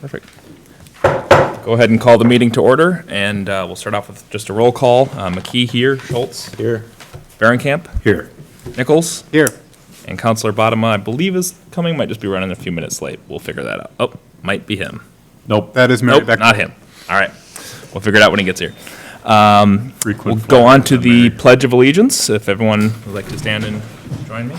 Perfect. Go ahead and call the meeting to order, and we'll start off with just a roll call. McKee here, Schultz. Here. Barenkamp. Here. Nichols. Here. And Counselor Bottom, I believe, is coming. Might just be running a few minutes late. We'll figure that out. Oh, might be him. Nope, that is Mary Nope, Becker. not him. All right. We'll figure it out when he gets here. We'll go on to the Pledge of Allegiance, if everyone would like to stand and join me.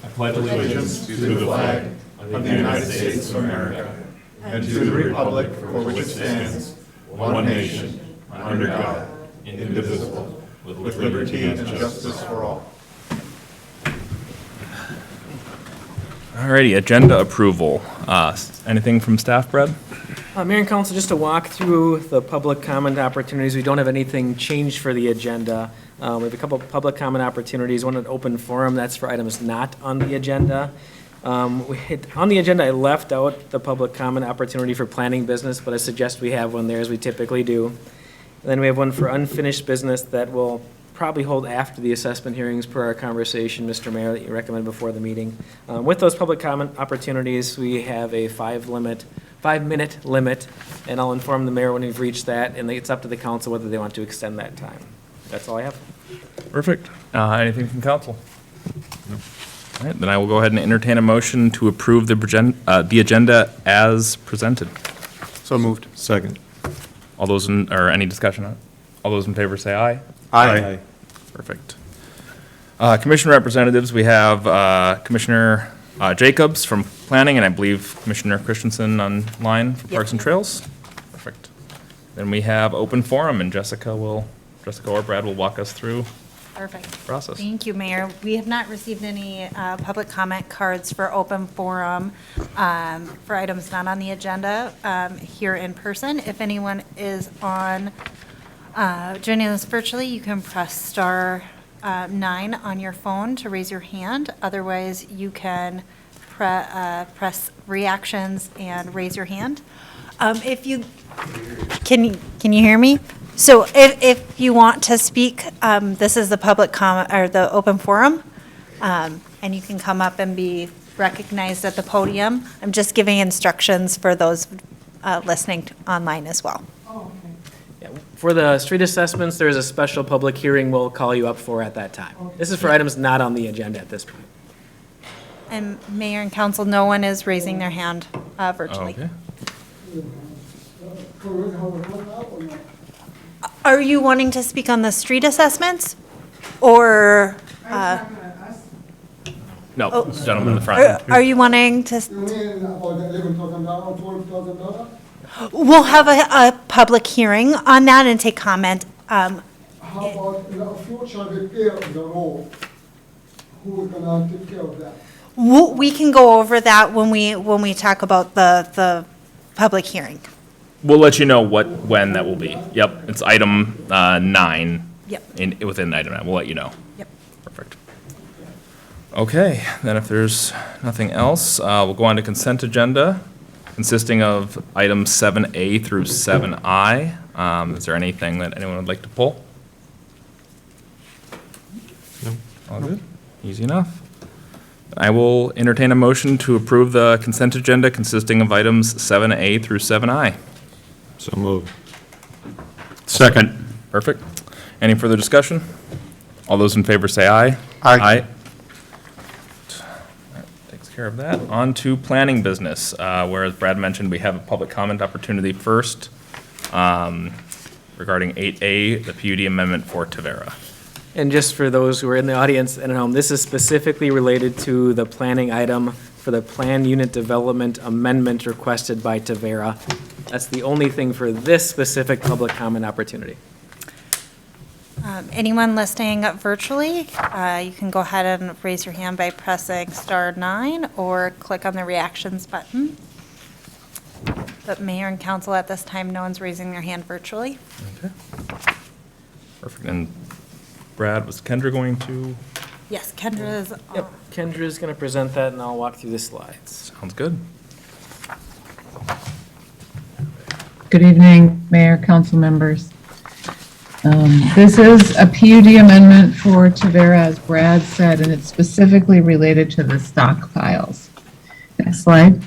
I pledge allegiance to the flag of the United States of America and to the republic for which it stands, one nation, under God, indivisible, with liberty and justice for all. Alrighty, agenda approval. Anything from staff, Brad? Mayor and Council, just to walk through the public comment opportunities, we don't have anything changed for the agenda. We have a couple of public comment opportunities, one at open forum, that's for items not on the agenda. On the agenda, I left out the public comment opportunity for planning business, but I suggest we have one there as we typically do. And then we have one for unfinished business that will probably hold after the assessment hearings per our conversation, Mr. Mayor, that you recommended before the meeting. With those public comment opportunities, we have a 5-minute limit, and I'll inform the mayor when we've reached that, and it's up to the council whether they want to extend that time. That's all I have. Perfect. Anything from council? All right, then I will go ahead and entertain a motion to approve the agenda as presented. So moved. Second. All those or any discussion on it? All those in favor say aye. Aye. Perfect. Commission representatives, we have Commissioner Jacobs from Planning, and I believe Commissioner Christensen online for Parks and Trails. Perfect. Then we have open forum, and Jessica or Brad will walk us through Perfect. the process. Thank you, Mayor. We have not received any public comment cards for open forum for items not on the agenda here in person. If anyone is joining us virtually, you can press star 9 on your phone to raise your hand. Otherwise, you can press reactions and raise your hand. Can you hear me? So if you want to speak, this is the public comment or the open forum, and you can come up and be recognized at the podium. I'm just giving instructions for those listening online as well. Yeah, for the street assessments, there is a special public hearing we'll call you up for at that time. This is for items not on the agenda at this point. And Mayor and Council, no one is raising their hand virtually. Okay. Are you wanting to speak on the street assessments, or No, gentleman in the front. are you wanting to? You mean about the $11,000, $12,000? We'll have a public hearing on that and take comment. How about in the future repair of the road? Who is gonna take care of that? We can go over that when we talk about the public hearing. We'll let you know when that will be. Yep, it's item 9. Yep. Within item 9, we'll let you know. Yep. Perfect. Okay, then if there's nothing else, we'll go on to consent agenda consisting of items 7A through 7I. Is there anything that anyone would like to pull? No. All good? Easy enough. I will entertain a motion to approve the consent agenda consisting of items 7A through 7I. So moved. Second. Perfect. Any further discussion? All those in favor say aye. Aye. That takes care of that. On to planning business, where, as Brad mentioned, we have a public comment opportunity first regarding 8A, the PUD amendment for Tavera. And just for those who are in the audience and at home, this is specifically related to the planning item for the plan unit development amendment requested by Tavera. That's the only thing for this specific public comment opportunity. Anyone listening virtually, you can go ahead and raise your hand by pressing star 9 or click on the reactions button. But Mayor and Council, at this time, no one's raising their hand virtually. Okay. Perfect. And Brad, was Kendra going to? Yes, Kendra is. Yep, Kendra's going to present that, and I'll walk through the slides. Sounds good. Good evening, Mayor, council members. This is a PUD amendment for Tavera, as Brad said, and it's specifically related to the stockpiles. Next slide.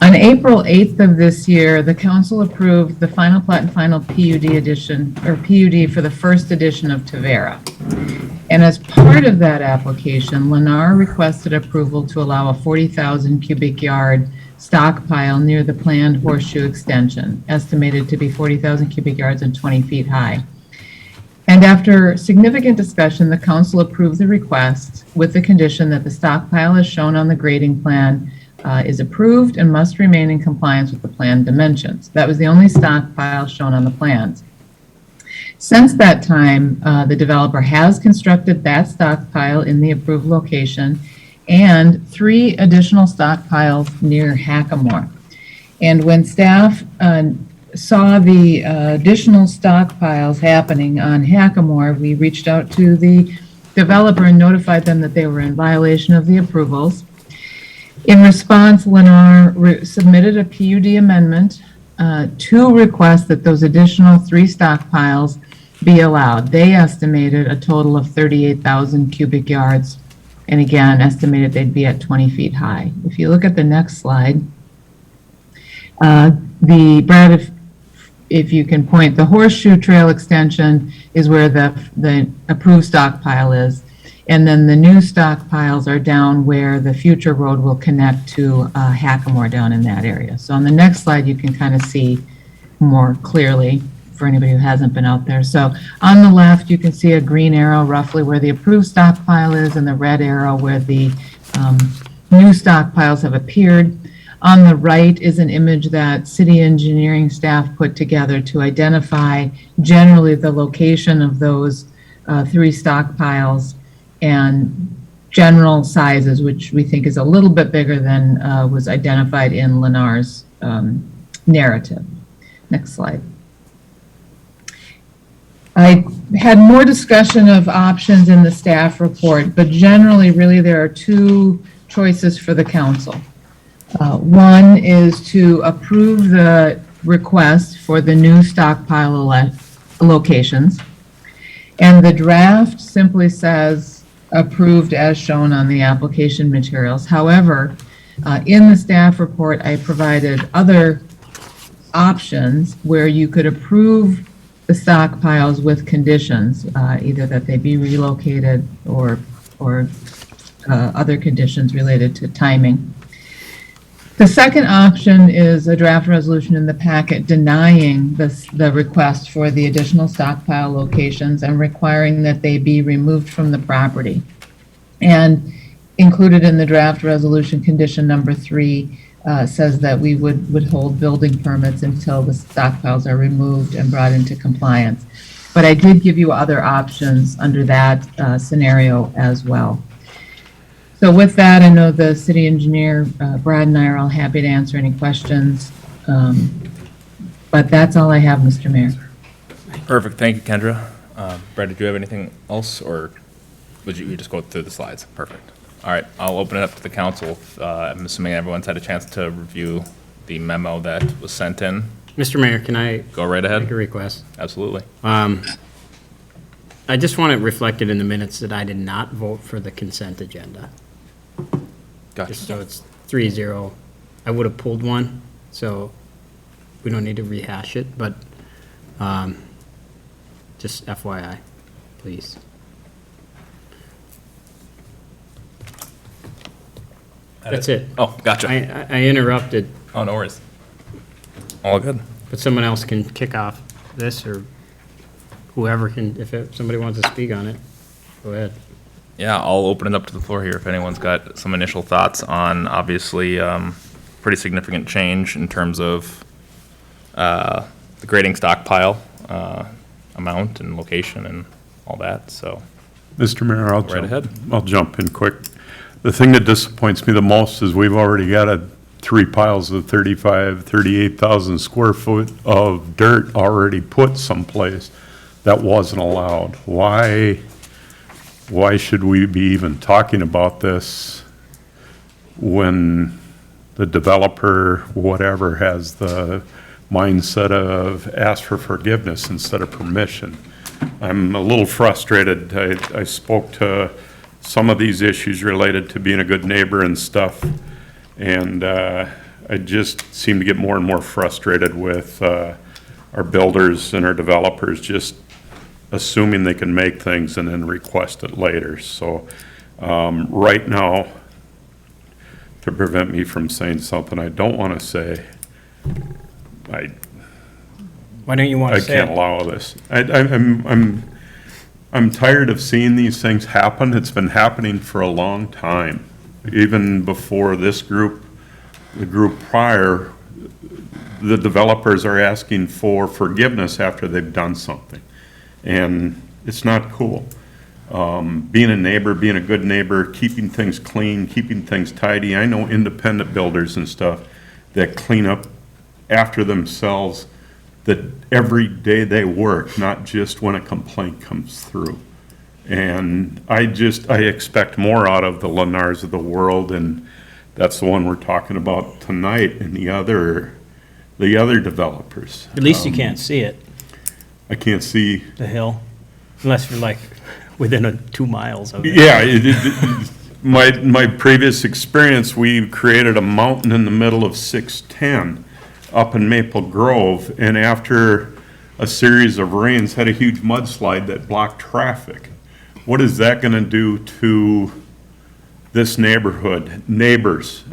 On April 8th of this year, the council approved the final plat and final PUD edition, or PUD for the first edition of Tavera. And as part of that application, Lennar requested approval to allow a 40,000 cubic yard stockpile near the planned horseshoe extension, estimated to be 40,000 cubic yards and 20 feet high. And after significant discussion, the council approved the request with the condition that the stockpile as shown on the grading plan is approved and must remain in compliance with the plan dimensions. That was the only stockpile shown on the plans. Since that time, the developer has constructed that stockpile in the approved location and 3 additional stockpiles near Hackamore. And when staff saw the additional stockpiles happening on Hackamore, we reached out to the developer and notified them that they were in violation of the approvals. In response, Lennar submitted a PUD amendment to request that those additional 3 stockpiles be allowed. They estimated a total of 38,000 cubic yards, and again, estimated they'd be at 20 feet high. If you look at the next slide, Brad, if you can point, the horseshoe trail extension is where the approved stockpile is. And then the new stockpiles are down where the future road will connect to Hackamore down in that area. So on the next slide, you can kind of see more clearly for anybody who hasn't been out there. So on the left, you can see a green arrow roughly where the approved stockpile is and the red arrow where the new stockpiles have appeared. On the right is an image that city engineering staff put together to identify generally the location of those 3 stockpiles and general sizes, which we think is a little bit bigger than was identified in Lennar's narrative. Next slide. I had more discussion of options in the staff report, but generally, really, there are 2 choices for the council. One is to approve the request for the new stockpile locations, and the draft simply says approved as shown on the application materials. However, in the staff report, I provided other options where you could approve the stockpiles with conditions, either that they be relocated or other conditions related to timing. The second option is a draft resolution in the packet denying the request for the additional stockpile locations and requiring that they be removed from the property. And included in the draft resolution, condition number 3 says that we would withhold building permits until the stockpiles are removed and brought into compliance. But I did give you other options under that scenario as well. So with that, I know the city engineer, Brad and I are all happy to answer any questions. But that's all I have, Mr. Mayor. Perfect, thank you, Kendra. Brad, did you have anything else, or would you just go through the slides? Perfect. All right, I'll open it up to the council. I'm assuming everyone's had a chance to review the memo that was sent in. Mr. Mayor, can I Go right ahead. make a request? Absolutely. I just want it reflected in the minutes that I did not vote for the consent agenda. Gotcha. Just so it's 3-0. I would have pulled one, so we don't need to rehash it, but just FYI, please. That's it. Oh, gotcha. I interrupted, Oh, no worries. All good. but someone else can kick off this, or whoever can, if somebody wants to speak on it, go ahead. Yeah, I'll open it up to the floor here if anyone's got some initial thoughts on, obviously, pretty significant change in terms of the grading stockpile amount and location and all that, so. Mr. Mayor, Right ahead. I'll jump in quick. The thing that disappoints me the most is we've already got 3 piles of 38,000 square foot of dirt already put someplace that wasn't allowed. Why should we be even talking about this when the developer, whatever, has the mindset of ask for forgiveness instead of permission? I'm a little frustrated. I spoke to some of these issues related to being a good neighbor and stuff. And I just seem to get more and more frustrated with our builders and our developers just assuming they can make things and then request it later. So right now, to prevent me from saying something I don't want to say, Why don't you want I to say can't it? allow this. I'm tired of seeing these things happen. It's been happening for a long time. Even before this group, the group prior, the developers are asking for forgiveness after they've done something. And it's not cool. Being a neighbor, being a good neighbor, keeping things clean, keeping things tidy. I know independent builders and stuff that clean up after themselves that every day they work, not just when a complaint comes through. And I expect more out of the Lennars of the world, and that's the one we're talking about tonight, and the other developers. At least you can't see it, I can't see, the hill, unless you're like within 2 miles of it. yeah, my previous experience, we created a mountain in the middle of 610 up in Maple Grove, and after a series of rains, had a huge mudslide that blocked traffic. What is that gonna do to this neighborhood, neighbors?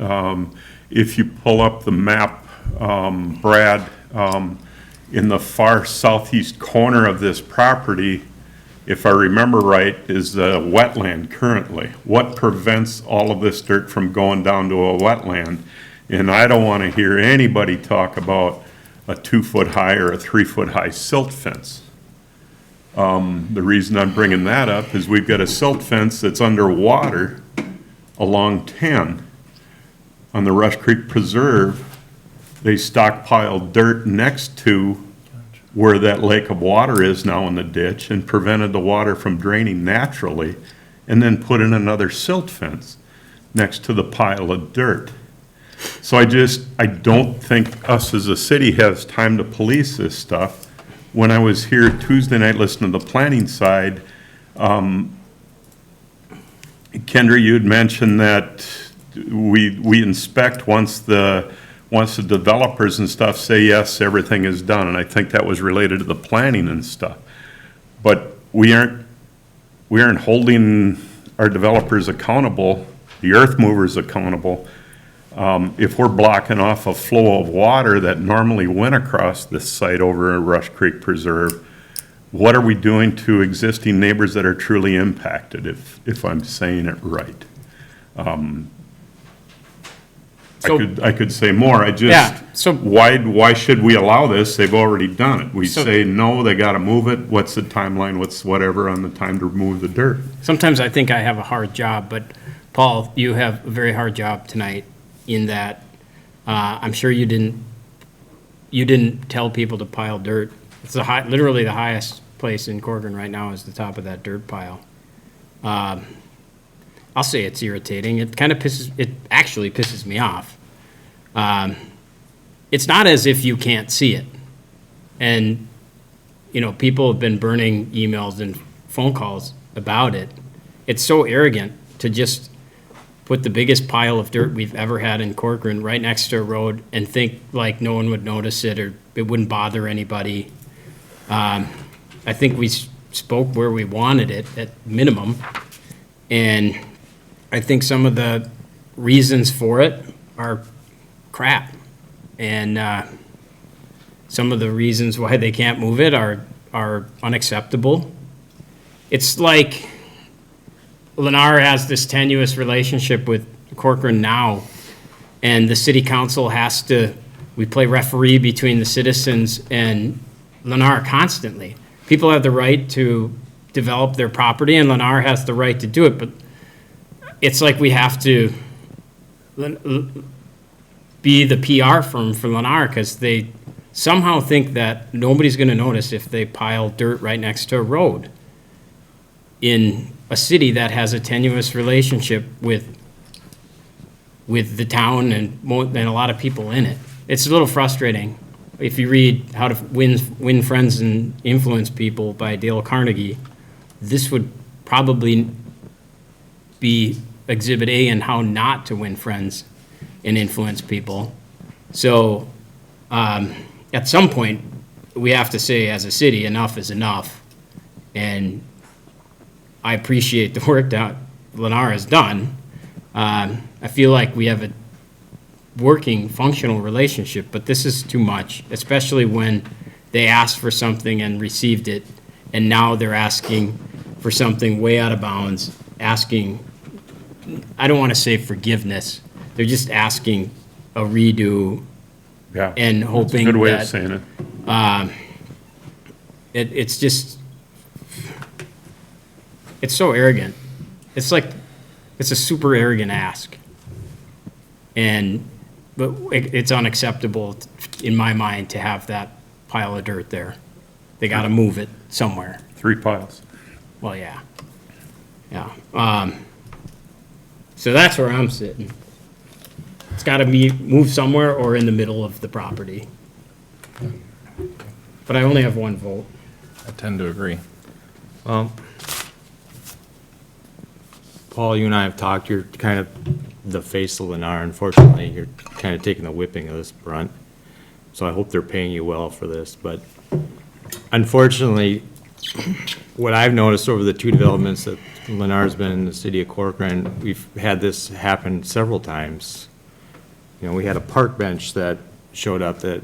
If you pull up the map, Brad, in the far southeast corner of this property, if I remember right, is a wetland currently. What prevents all of this dirt from going down to a wetland? And I don't want to hear anybody talk about a 2-foot high or a 3-foot high silt fence. The reason I'm bringing that up is we've got a silt fence that's underwater along 10 on the Rush Creek Preserve. They stockpiled dirt next to where that lake of water is now in the ditch and prevented the water from draining naturally, and then put in another silt fence next to the pile of dirt. So I don't think us as a city has time to police this stuff. When I was here Tuesday night listening to the planning side, Kendra, you had mentioned that we inspect once the developers and stuff say, yes, everything is done, and I think that was related to the planning and stuff. But we aren't holding our developers accountable, the earth movers accountable. If we're blocking off a flow of water that normally went across this site over in Rush Creek Preserve, what are we doing to existing neighbors that are truly impacted, if I'm saying it right? I could say more. Yeah, so- Why should we allow this? They've already done it. We So- say, no, they gotta move it. What's the timeline? What's whatever on the time to remove the dirt? Sometimes I think I have a hard job, but Paul, you have a very hard job tonight in that I'm sure you didn't tell people to pile dirt. It's literally the highest place in Corcoran right now is the top of that dirt pile. I'll say it's irritating. It actually pisses me off. It's not as if you can't see it. And, people have been burning emails and phone calls about it. It's so arrogant to just put the biggest pile of dirt we've ever had in Corcoran right next to a road and think like no one would notice it or it wouldn't bother anybody. I think we spoke where we wanted it at minimum. And I think some of the reasons for it are crap. And some of the reasons why they can't move it are unacceptable. It's like Lennar has this tenuous relationship with Corcoran now, and the city council we play referee between the citizens and Lennar constantly. People have the right to develop their property, and Lennar has the right to do it, but it's like we have to be the PR firm for Lennar because they somehow think that nobody's going to notice if they pile dirt right next to a road in a city that has a tenuous relationship with the town and a lot of people in it. It's a little frustrating. If you read How to Win Friends and Influence People by Dale Carnegie, this would probably be Exhibit A in how not to win friends and influence people. So at some point, we have to say as a city, enough is enough. And I appreciate the work that Lennar has done. I feel like we have a working, functional relationship, but this is too much, especially when they asked for something and received it, and now they're asking for something way out of bounds, asking, I don't want to say forgiveness, they're just asking a redo Yeah. and That's a hoping good way of that saying it. it's just, it's so arrogant. It's like, it's a super arrogant ask. But it's unacceptable in my mind to have that pile of dirt there. They got to move it somewhere. 3 piles. Well, yeah. Yeah. So that's where I'm sitting. It's got to be moved somewhere or in the middle of the property. But I only have one vote. I tend to agree. Well, Paul, you and I have talked, you're kind of the face of Lennar. Unfortunately, you're kind of taking the whipping of this brunt. So I hope they're paying you well for this, but unfortunately, what I've noticed over the 2 developments that Lennar's been in the city of Corcoran, we've had this happen several times. You know, we had a park bench that showed up that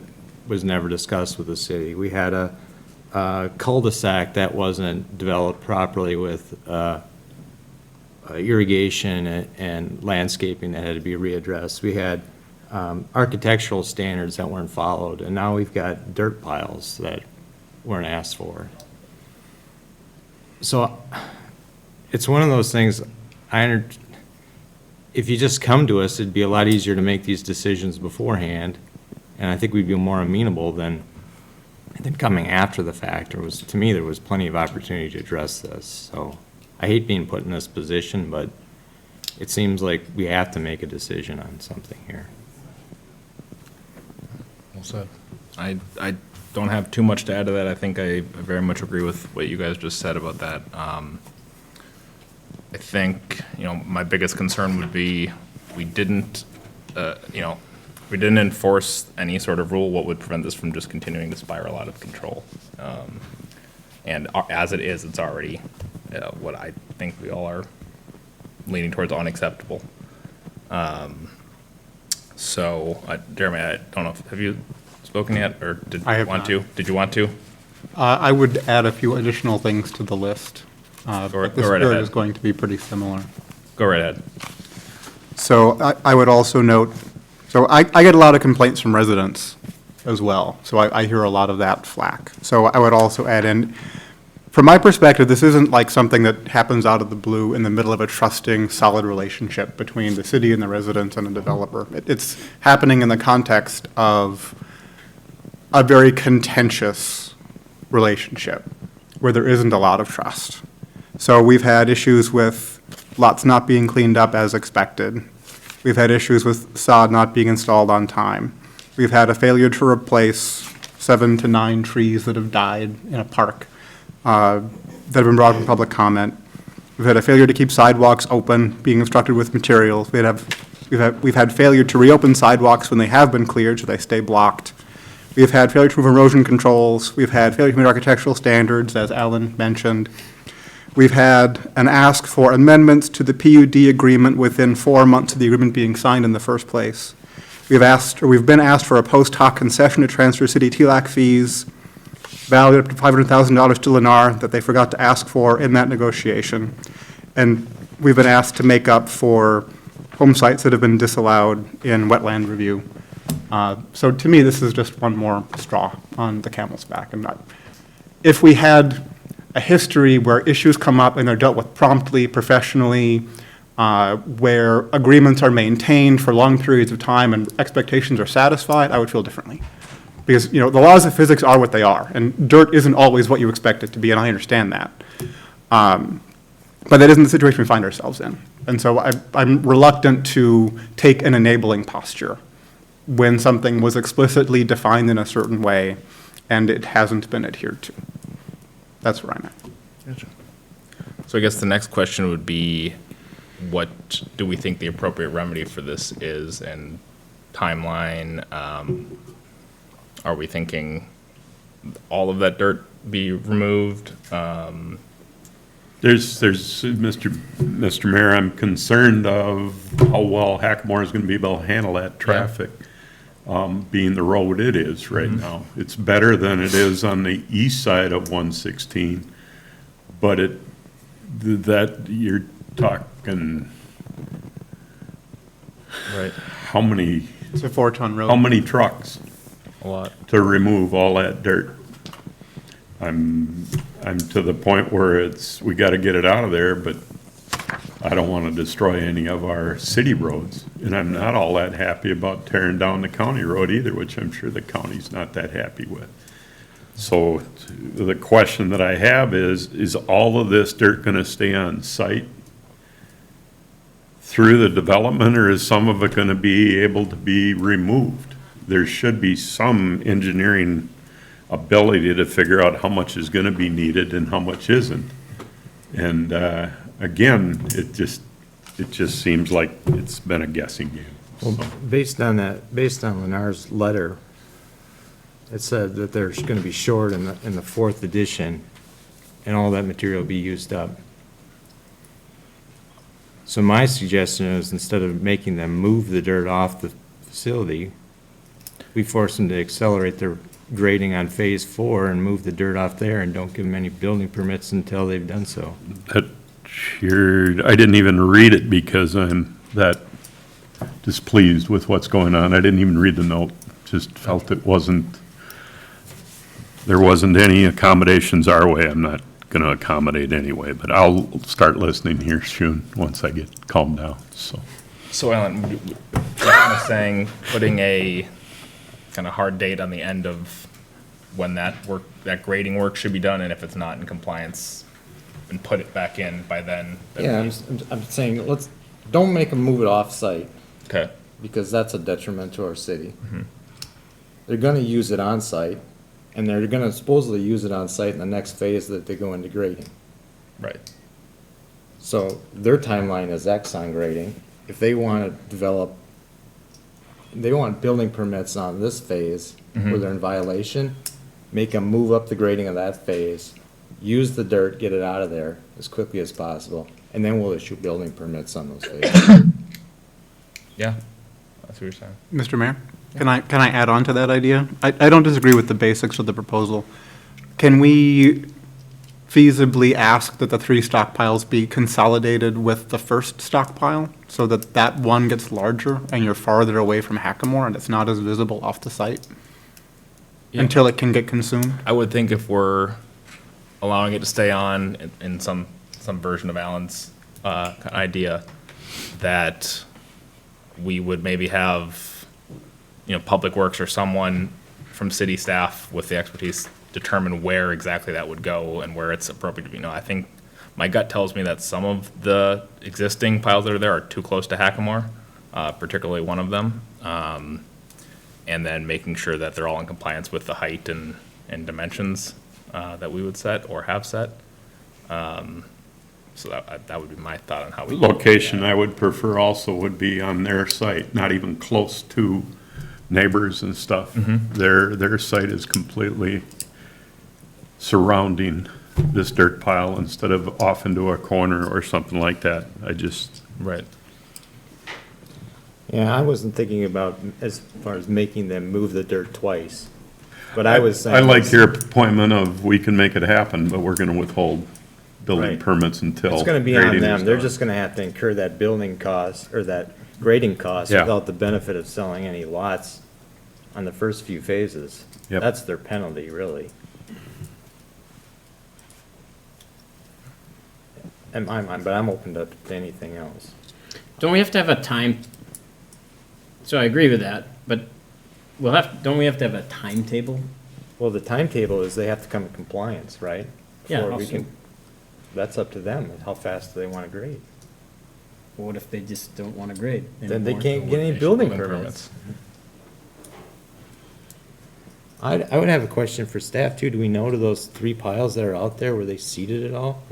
was never discussed with the city. We had a cul-de-sac that wasn't developed properly with irrigation and landscaping that had to be readdressed. We had architectural standards that weren't followed, and now we've got dirt piles that weren't asked for. So it's one of those things, if you just come to us, it'd be a lot easier to make these decisions beforehand, and I think we'd be more amenable than coming after the fact. To me, there was plenty of opportunity to address this. So I hate being put in this position, but it seems like we have to make a decision on something here. Well said. I don't have too much to add to that. I think I very much agree with what you guys just said about that. I think, my biggest concern would be we didn't enforce any sort of rule. What would prevent this from just continuing to spiral out of control? And as it is, it's already what I think we all are leaning towards unacceptable. So, Jeremy, I don't know, have you spoken yet, or did I you have want not. to? Did you want to? I would add a few additional things to the list. Go But the right spirit ahead. is going to be pretty similar. Go right ahead. So I would also note, so I get a lot of complaints from residents as well. So I hear a lot of that flack. So I would also add in, from my perspective, this isn't like something that happens out of the blue in the middle of a trusting, solid relationship between the city and the residents and the developer. It's happening in the context of a very contentious relationship where there isn't a lot of trust. So we've had issues with lots not being cleaned up as expected. We've had issues with sod not being installed on time. We've had a failure to replace 7 to 9 trees that have died in a park that have been brought up in public comment. We've had a failure to keep sidewalks open, being obstructed with materials. We've had failure to reopen sidewalks when they have been cleared, so they stay blocked. We've had failure to remove erosion controls. We've had failure to meet architectural standards, as Alan mentioned. We've had an ask for amendments to the PUD agreement within 4 months of the agreement being signed in the first place. We've been asked for a post hoc concession to transfer city TLAC fees valued up to $500,000 to Lennar that they forgot to ask for in that negotiation. And we've been asked to make up for home sites that have been disallowed in wetland review. So to me, this is just one more straw on the camel's back. If we had a history where issues come up and they're dealt with promptly, professionally, where agreements are maintained for long periods of time and expectations are satisfied, I would feel differently. Because, the laws of physics are what they are, and dirt isn't always what you expect it to be, and I understand that. But that isn't the situation we find ourselves in. And so I'm reluctant to take an enabling posture when something was explicitly defined in a certain way and it hasn't been adhered to. That's where I'm at. So I guess the next question would be, what do we think the appropriate remedy for this is and timeline? Are we thinking all of that dirt be removed? There's, Mr. Mayor, I'm concerned of how well Hackamore is gonna be able to handle that traffic, being the road it is right now. It's better than it is on the east side of 116, but you're talking, Right. how many, It's a 4-ton road. how many trucks A lot. to remove all that dirt? I'm to the point where we gotta get it out of there, but I don't wanna destroy any of our city roads. And I'm not all that happy about tearing down the county road either, which I'm sure the county's not that happy with. So the question that I have is all of this dirt gonna stay on site through the development, or is some of it gonna be able to be removed? There should be some engineering ability to figure out how much is gonna be needed and how much isn't. And, again, it just seems like it's been a guessing game. Well, based on Lennar's letter, it said that there's gonna be short in the fourth edition, and all that material will be used up. So my suggestion is, instead of making them move the dirt off the facility, we force them to accelerate their grading on phase 4 and move the dirt off there, and don't give them any building permits until they've done so. I didn't even read it because I'm that displeased with what's going on. I didn't even read the note, just felt there wasn't any accommodations our way. I'm not gonna accommodate anyway, but I'll start listening here soon, once I get calmed down, so. So Ellen, you're kind of saying putting a kind of hard date on the end of when that grading work should be done, and if it's not in compliance, and put it back in by then. Yeah, I'm saying, don't make them move it off-site, Okay, because that's a detriment to our city. They're gonna use it on-site, and they're gonna supposedly use it on-site in the next phase that they go into grading. right. So their timeline is X on grading. If they want to develop, they want building permits on this phase where they're in violation, make them move up the grading of that phase, use the dirt, get it out of there as quickly as possible, and then we'll issue building permits on those phases. Yeah, that's what you're saying. Mr. Mayor, can I add on to that idea? I don't disagree with the basics of the proposal. Can we feasibly ask that the 3 stockpiles be consolidated with the first stockpile, so that that one gets larger and you're farther away from Hackamore and it's not as visible off the site? Yeah. Until it can get consumed? I would think if we're allowing it to stay on in some version of Alan's idea, that we would maybe have, Public Works or someone from city staff with the expertise determine where exactly that would go and where it's appropriate to be. I think my gut tells me that some of the existing piles that are there are too close to Hackamore, particularly one of them. And then making sure that they're all in compliance with the height and dimensions that we would set or have set. So that would be my thought on how we. Location I would prefer also would be on their site, not even close to neighbors and stuff. Their site is completely surrounding this dirt pile instead of off into a corner or something like that. Right. Yeah, I wasn't thinking about as far as making them move the dirt twice, but I was saying. I like your appointment of, we can make it happen, but we're gonna withhold building Right. permits until. It's gonna be on grading is them. They're done. just gonna have to incur that building cost, or that grading cost, Yeah. without the benefit of selling any lots on the first few phases. Yep. That's their penalty, really. In my mind, but I'm open to anything else. Don't we have to have a time? So I agree with that, but don't we have to have a timetable? Well, the timetable is they have to come in compliance, right? Yeah, Before we also- can. That's up to them, how fast do they wanna grade? What if they just don't want to grade? Then they anymore? can't get any Issue building building permits. I would have a question for staff too. Do we know to those 3 piles that are out there, were they seeded at all?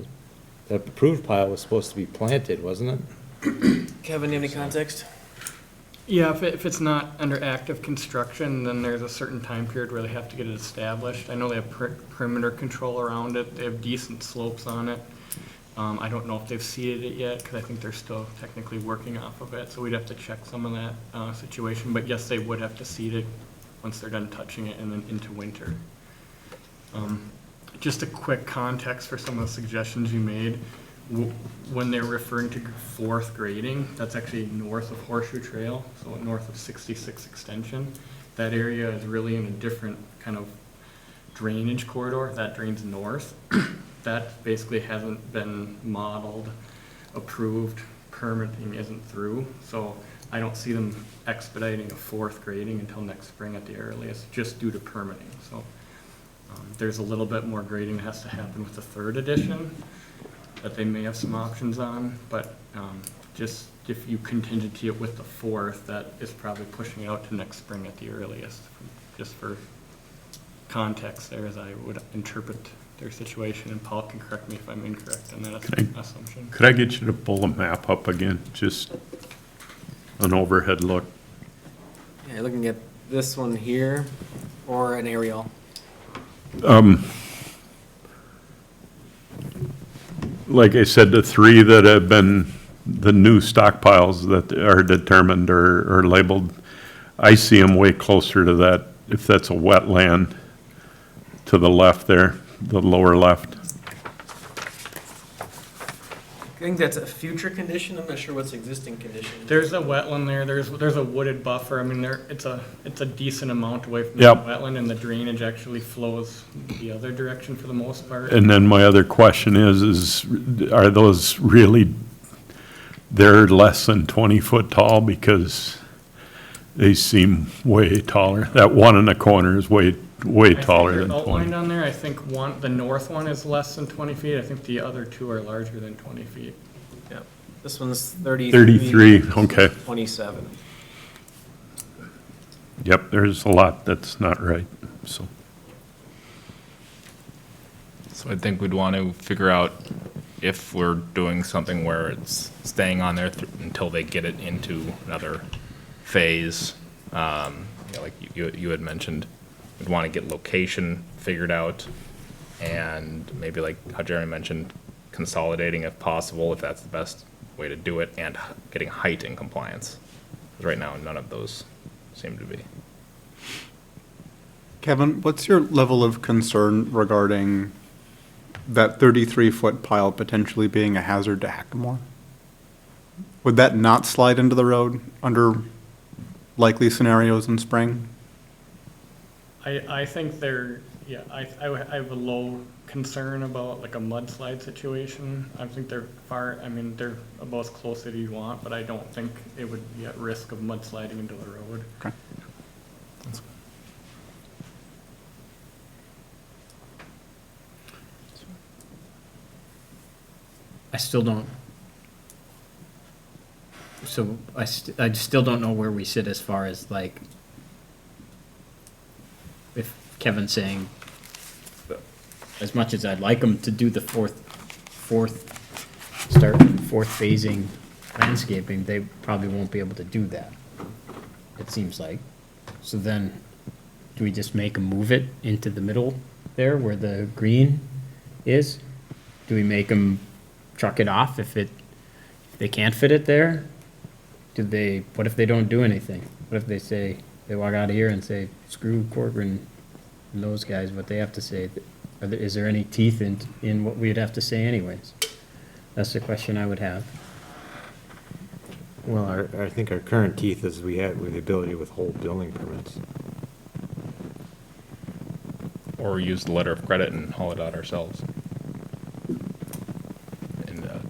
The approved pile was supposed to be planted, wasn't it? Kevin, do you have any context? Yeah, if it's not under active construction, then there's a certain time period where they have to get it established. I know they have perimeter control around it, they have decent slopes on it. I don't know if they've seeded it yet, because I think they're still technically working off of it, so we'd have to check some of that situation. But yes, they would have to seed it once they're done touching it and then into winter. Just a quick context for some of the suggestions you made. When they're referring to fourth grading, that's actually north of Horseshoe Trail, so north of 66 Extension. That area is really in a different kind of drainage corridor that drains north. That basically hasn't been modeled, approved, permitting isn't through, so I don't see them expediting a fourth grading until next spring at the earliest, just due to permitting. So there's a little bit more grading that has to happen with the third edition that they may have some options on, but just if you contingency it with the fourth, that is probably pushing it out to next spring at the earliest, just for context there as I would interpret their situation, and Paul can correct me if I'm incorrect on that assumption. Could I get you to pull the map up again? Just an overhead look. Yeah, you're looking at this one here, or an aerial. Like I said, the three that have been the new stockpiles that are determined or labeled, I see them way closer to that, if that's a wetland, to the left there, the lower left. I think that's a future condition, I'm not sure what's existing condition. There's a wetland there, there's a wooded buffer, I mean, it's a decent amount away from Yep. the wetland, and the drainage actually flows the other direction for the most part. And then my other question is are those really, they're less than 20 foot tall? Because they seem way taller. That one in the corner is way taller than I think 20. outlined on there, I think the north one is less than 20 feet, I think the other two are larger than 20 feet. Yeah, this one's 33. 33, okay. 27. Yep, there's a lot that's not right, so. So I think we'd want to figure out if we're doing something where it's staying on there until they get it into another phase. Like you had mentioned, we'd want to get location figured out, and maybe like how Jeremy mentioned, consolidating if possible, if that's the best way to do it, and getting height in compliance. 'Cause right now, none of those seem to be. Kevin, what's your level of concern regarding that 33-foot pile potentially being a hazard to Hackamore? Would that not slide into the road under likely scenarios in spring? I think I have a low concern about like a mudslide situation. I think they're they're about as close as you want, but I don't think it would be at risk of mudsliding into the road. Okay. I still don't. So I still don't know where we sit as far as like, if Kevin's saying, as much as I'd like them to do the fourth phasing landscaping, they probably won't be able to do that, it seems like. So then, do we just make them move it into the middle there where the green is? Do we make them truck it off if they can't fit it there? What if they don't do anything? What if they walk out of here and say, screw Corcoran and those guys, what they have to say? Is there any teeth in what we'd have to say anyways? That's the question I would have. Well, I think our current teeth is we have the ability to withhold building permits. Or use the letter of credit and haul it out ourselves. In the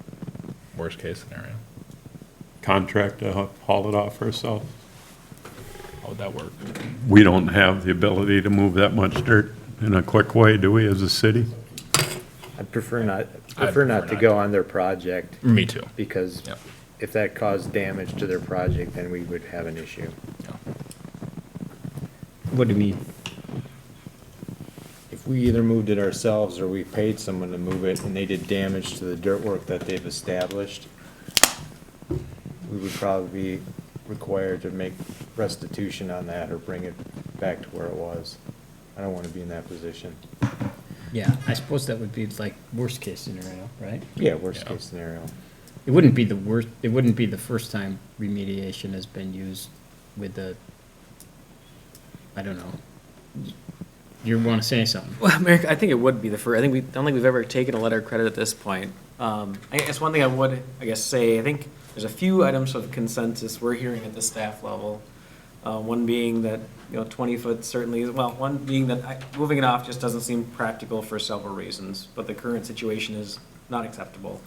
worst case scenario. Contract to haul it off ourselves. How would that work? We don't have the ability to move that much dirt in a quick way, do we, as a city? I'd prefer not to not go to. on their project. Me too. Because Yep. if that caused damage to their project, then we would have an issue. What do you mean? If we either moved it ourselves or we paid someone to move it and they did damage to the dirt work that they've established, we would probably be required to make restitution on that or bring it back to where it was. I don't want to be in that position. Yeah, I suppose that would be like worst-case scenario, right? Yeah, worst case scenario. It wouldn't be the worst, it wouldn't be the first time remediation has been used with the, I don't know. You want to say something? Well, Merrick, I think it would be the first, I don't think we've ever taken a letter of credit at this point. I guess one thing I would, say, I think there's a few items of consensus we're hearing at the staff level. One being that, 20 foot certainly, one being that moving it off just doesn't seem practical for several reasons, but the current situation is not acceptable.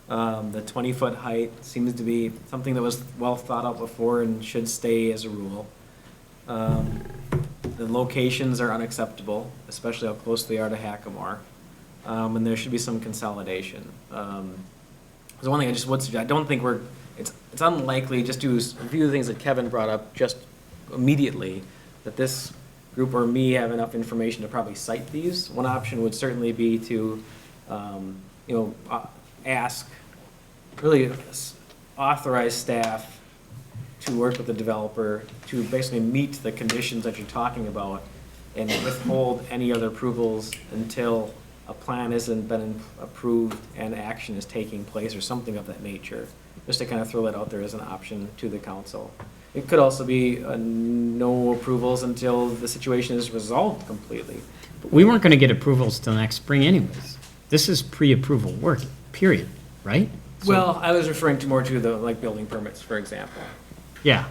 The 20-foot height seems to be something that was well thought out before and should stay as a rule. The locations are unacceptable, especially how close they are to Hackamore, and there should be some consolidation. So one thing I just would suggest, I don't think it's unlikely, just to review the things that Kevin brought up just immediately, that this group or me have enough information to probably cite these. One option would certainly be to, ask, really authorize staff to work with the developer to basically meet the conditions that you're talking about and withhold any other approvals until a plan hasn't been approved and action is taking place or something of that nature, just to kind of throw that out there as an option to the council. It could also be no approvals until the situation is resolved completely. But we weren't going to get approvals till next spring anyways. This is pre-approval work, period, right? So- Well, I was referring to more to the, building permits, for example. Yeah,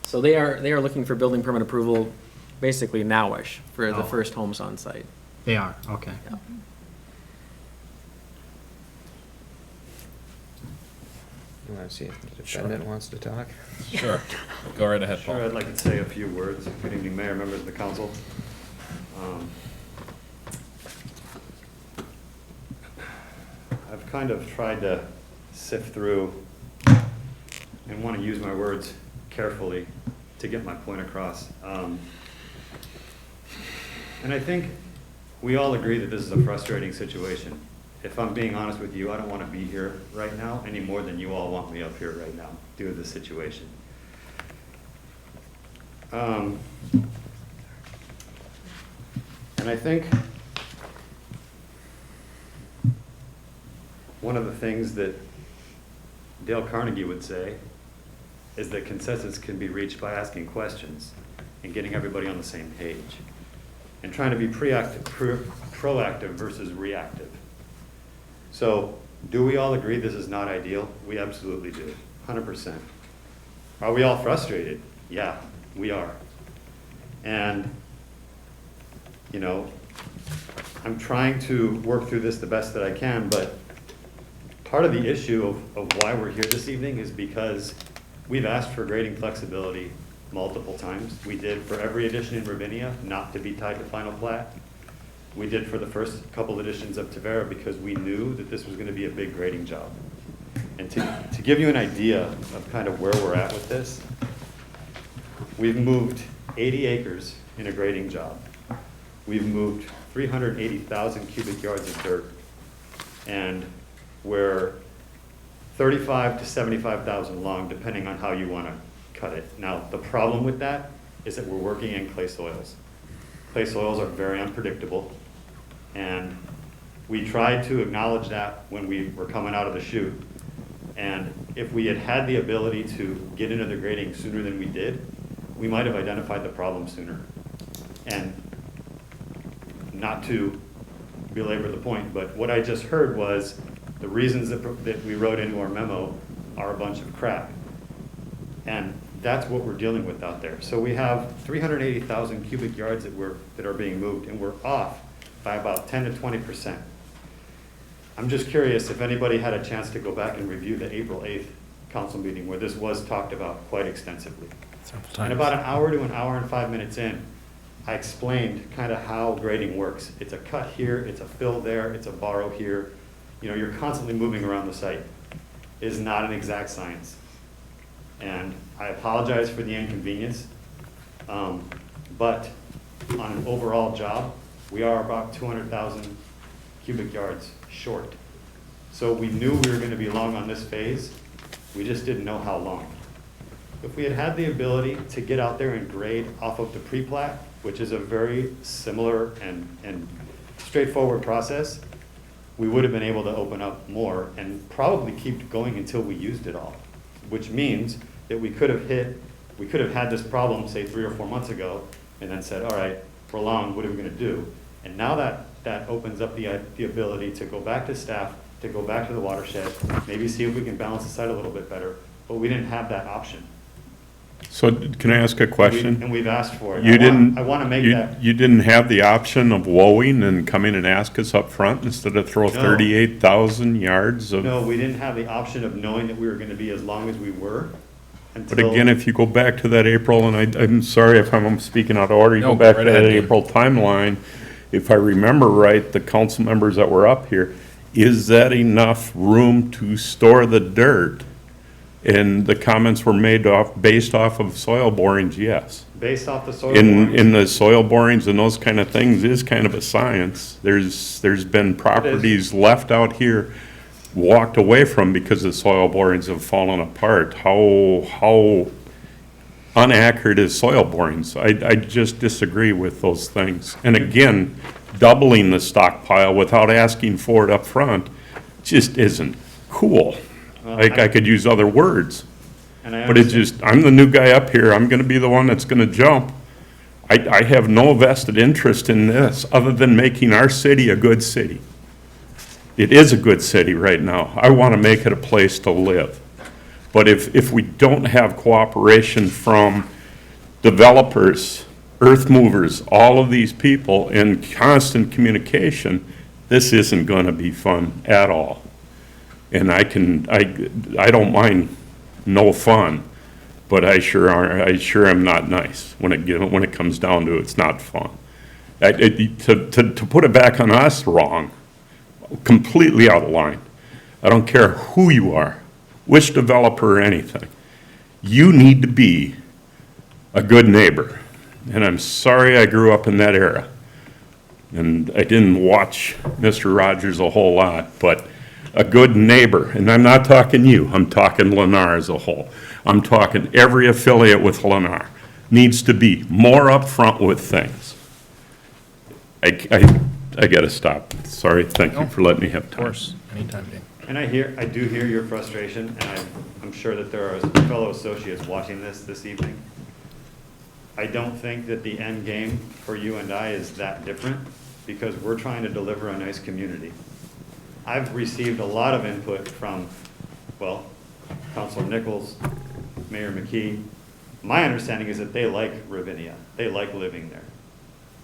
So they are looking for building permit approval basically nowish for the Oh. first homes on site. they are, okay. You want to see if the defendant wants to talk? Sure. Go right ahead, Sure, Paul. I'd like to say a few words. Good evening, Mayor, members of the council. I've kind of tried to sift through and want to use my words carefully to get my point across. And I think we all agree that this is a frustrating situation. If I'm being honest with you, I don't want to be here right now any more than you all want me up here right now due to the situation. And I think one of the things that Dale Carnegie would say is that consensus can be reached by asking questions and getting everybody on the same page and trying to be proactive versus reactive. So, do we all agree this is not ideal? We absolutely do, 100%. Are we all frustrated? Yeah, we are. And, I'm trying to work through this the best that I can, but part of the issue of why we're here this evening is because we've asked for grading flexibility multiple times. We did for every addition in Ravinia, not to be tied to final plat. We did for the first couple editions of Tavera because we knew that this was going to be a big grading job. And to give you an idea of kind of where we're at with this, we've moved 80 acres in a grading job. We've moved 380,000 cubic yards of dirt. And we're 35 to 75,000 long, depending on how you want to cut it. Now, the problem with that is that we're working in clay soils. Clay soils are very unpredictable. And we tried to acknowledge that when we were coming out of the chute. And if we had had the ability to get into the grading sooner than we did, we might have identified the problem sooner. And not to belabor the point, but what I just heard was the reasons that we wrote into our memo are a bunch of crap. And that's what we're dealing with out there. So we have 380,000 cubic yards that are being moved, and we're off by about 10 to 20%. I'm just curious if anybody had a chance to go back and review the April 8th council meeting where this was talked about quite extensively. And about an hour to an hour and 5 minutes in, I explained kind of how grading works. It's a cut here, it's a fill there, it's a borrow here. You're constantly moving around the site. It is not an exact science. And I apologize for the inconvenience, but on an overall job, we are about 200,000 cubic yards short. So we knew we were going to be long on this phase, We just didn't know how long. If we had had the ability to get out there and grade off of the pre-plat, which is a very similar and straightforward process, we would have been able to open up more and probably keep going until we used it all, which means that we could have had this problem, say, 3 or 4 months ago, and then said, all right, we're long, what are we gonna do? And now that opens up the ability to go back to staff, to go back to the watershed, maybe see if we can balance the site a little bit better, but we didn't have that option. So can I ask a question? And we've asked for it. You didn't. I wanna make you- that. You didn't have the option of wowing and coming and ask us up front instead of throw No. 38,000 yards of? No, we didn't have the option of knowing that we were gonna be as long as we were But until. again, if you go back to that April, and I'm sorry if I'm speaking out of order, you No, go back right to ahead, that Dave. April timeline, if I remember right, the council members that were up here, is that enough room to store the dirt? And the comments were based off of soil borings, yes. Based off the soil. In borings. the soil borings and those kind of things is kind of a science. There's been properties left out here, walked away from because the soil borings have fallen apart. How inaccurate is soil borings? I just disagree with those things. And again, doubling the stockpile without asking for it up front just isn't cool. Like, I could use other words. And I But it understand. just, I'm the new guy up here, I'm gonna be the one that's gonna jump. I have no vested interest in this, other than making our city a good city. It is a good city right now. I wanna make it a place to live. But if we don't have cooperation from developers, earth movers, all of these people in constant communication, this isn't gonna be fun at all. And I don't mind no fun, but I sure am not nice when it comes down to it's not fun. To put it back on us wrong, completely out of line. I don't care who you are, which developer or anything. You need to be a good neighbor. And I'm sorry I grew up in that era. And I didn't watch Mr. Rogers a whole lot, but a good neighbor, and I'm not talking you, I'm talking Lennar as a whole. I'm talking every affiliate with Lennar needs to be more upfront with things. I gotta stop. Sorry, thank you for letting me have Of time. course, anytime, Dave. And I do hear your frustration, and I'm sure that there are fellow associates watching this evening. I don't think that the end game for you and I is that different, because we're trying to deliver a nice community. I've received a lot of input from, well, Councilor Nichols, Mayor McKee. My understanding is that they like Ravinia. They like living there.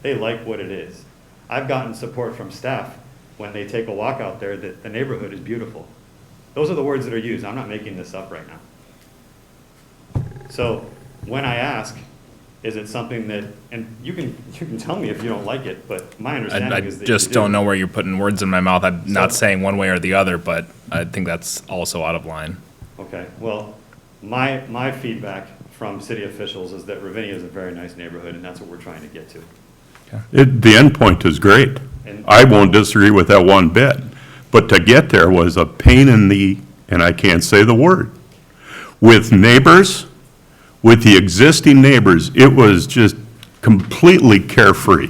They like what it is. I've gotten support from staff when they take a walk out there that the neighborhood is beautiful. Those are the words that are used. I'm not making this up right now. So when I ask, is it something that, and you can tell me if you don't like it, but my I understanding is that you just don't know where you're putting words in my mouth. I'm not So- saying one way or the other, but I think that's also out of line. Okay, well, my feedback from city officials is that Ravinia is a very nice neighborhood, and that's what we're trying to get to. The end point is great. And- I won't disagree with that one bit. But to get there was a pain in the, and I can't say the word, with neighbors, with the existing neighbors, it was just completely carefree.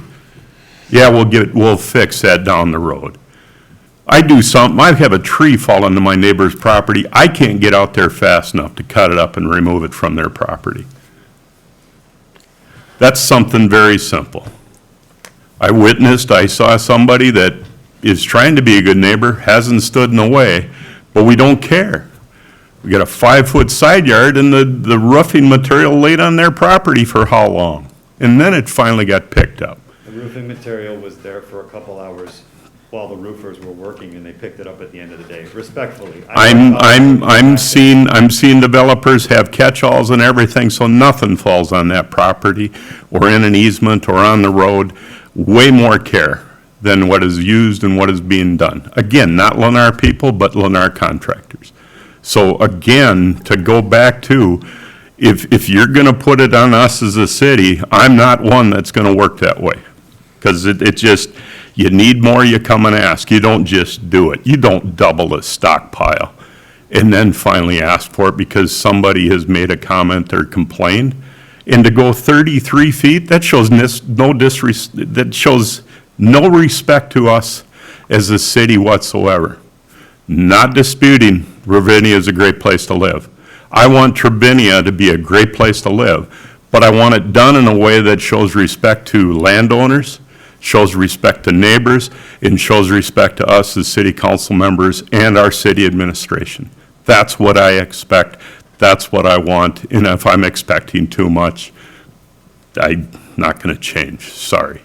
Yeah, we'll fix that down the road. I have a tree fall into my neighbor's property, I can't get out there fast enough to cut it up and remove it from their property. That's something very simple. I saw somebody that is trying to be a good neighbor, hasn't stood in the way, but we don't care. We got a 5-foot side yard and the roofing material laid on their property for how long? And then it finally got picked up. The roofing material was there for a couple hours while the roofers were working, and they picked it up at the end of the day, respectfully. I'm seeing developers have catch-alls and everything, so nothing falls on that property or in an easement or on the road. Way more care than what is used and what is being done. Again, not Lennar people, but Lennar contractors. So again, to go back to, if you're gonna put it on us as a city, I'm not one that's gonna work that way. Because it just, you need more, you come and ask. You don't just do it. You don't double a stockpile and then finally ask for it because somebody has made a comment or complained. And to go 33 feet, that shows that shows no respect to us as a city whatsoever. Not disputing Ravinia is a great place to live. I want Travinia to be a great place to live, but I want it done in a way that shows respect to landowners, shows respect to neighbors, and shows respect to us as city council members and our city administration. That's what I expect. That's what I want. And if I'm expecting too much, I'm not going to change. Sorry.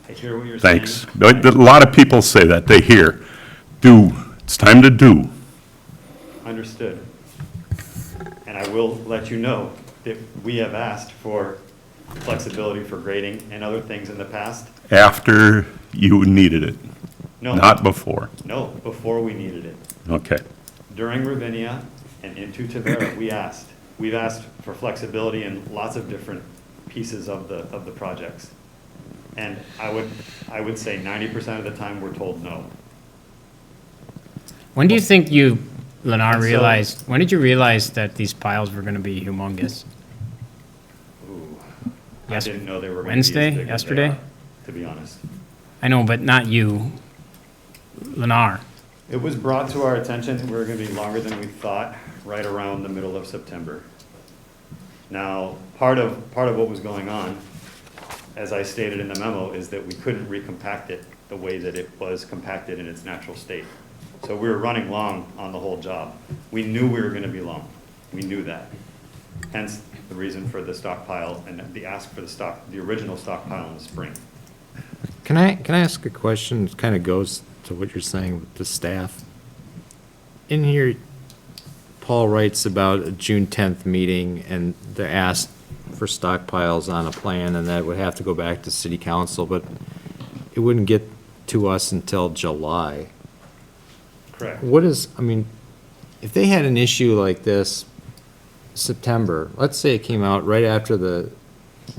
I hear what you're saying. Thanks. A lot of people say that. They hear. Do. It's time to do. Understood. And I will let you know that we have asked for flexibility for grading and other things in the past. After you needed it, No. not before. No, before we needed it. Okay. During Ravinia and into Tavera, we've asked for flexibility in lots of different pieces of the projects. And I would say 90% of the time, we're told no. When do you think you, Lennar, And so- realized, when did you realize that these piles were gonna be humongous? Ooh, I Yes- didn't know they were going to be Wednesday, as big as they yesterday? are, to be honest. I know, but not you, Lennar. It was brought to our attention that we were going to be longer than we thought, right around the middle of September. Now, part of what was going on, as I stated in the memo, is that we couldn't recompact it the way that it was compacted in its natural state. So we were running long on the whole job. We knew we were going to be long. We knew that. Hence, the reason for the stockpile and the ask for the original stockpile in the spring. Can I ask a question? It kind of goes to what you're saying with the staff. In here, Paul writes about a June 10th meeting and they're asked for stockpiles on a plan and that would have to go back to city council, but it wouldn't get to us until July. Correct. What is, I mean, if they had an issue like this, September, let's say it came out right after the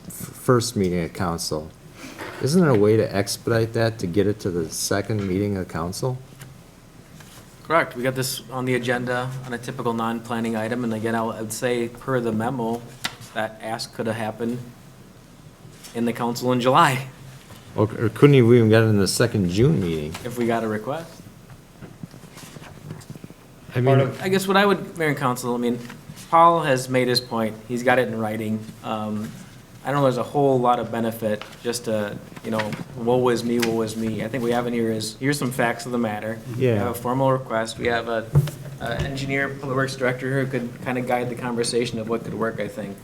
first meeting of council, isn't there a way to expedite that to get it to the second meeting of council? Correct. We got this on the agenda on a typical non-planning item, and again, I would say per the memo, that ask could have happened in the council in July Or couldn't you even get it in the second June meeting? if we got a request. I mean, I guess what I would, Mayor and Council, I mean, Paul has made his point. He's got it in writing. I don't know there's a whole lot of benefit just to, woe is me, woe is me. I think we have in here is, here's some facts of the matter. Yeah. We have a formal request. We have a engineer, public works director who could kind of guide the conversation of what could work, I think.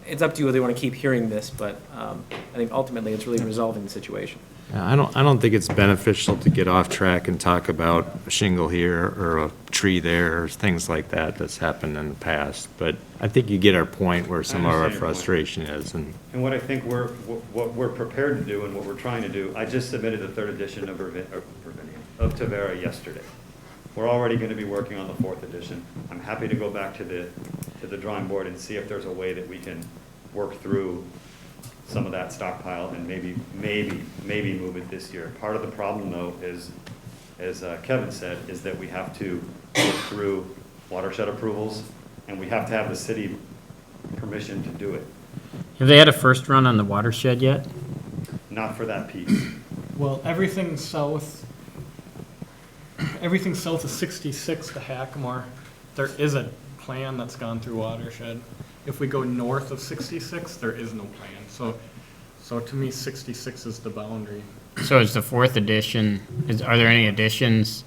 It's up to you whether you want to keep hearing this, but I think ultimately it's really resolving the situation. I don't think it's beneficial to get off track and talk about a shingle here or a tree there or things like that that's happened in the past. But I think you get our point where some of our understand your point. frustration is and. And what I think what we're prepared to do and what we're trying to do, I just submitted the third edition of Tavera yesterday. We're already going to be working on the fourth edition. I'm happy to go back to the drawing board and see if there's a way that we can work through some of that stockpile and maybe move it this year. Part of the problem, though, is, as Kevin said, is that we have to work through watershed approvals, and we have to have the city permission to do it. Have they had a first run on the watershed yet? Not for that piece. Well, everything south of 66 to Hackamore, there is a plan that's gone through watershed. If we go north of 66, there is no plan. So to me, 66 is the boundary. So is the fourth edition, are there any additions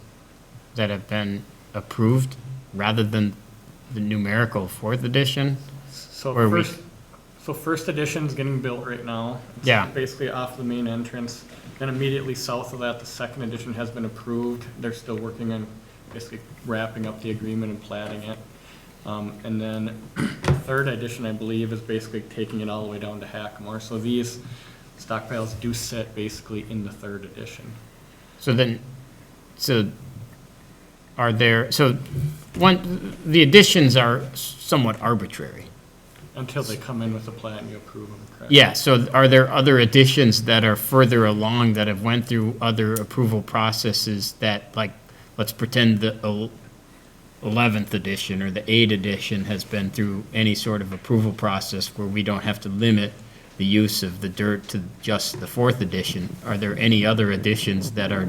that have been approved rather than the numerical fourth edition? So first edition's getting built right now. It's Yeah. basically off the main entrance. Then immediately south of that, the second edition has been approved. They're still working on basically wrapping up the agreement and platting it. And then the third edition, I believe, is basically taking it all the way down to Hackamore. So these stockpiles do sit basically in the third edition. The additions are somewhat arbitrary. Until they come in with a plat and you approve them, correct? Yeah, so are there other additions that are further along that have went through other approval processes that, like, let's pretend the 11th edition or the 8th edition has been through any sort of approval process where we don't have to limit the use of the dirt to just the 4th edition, are there any other editions that are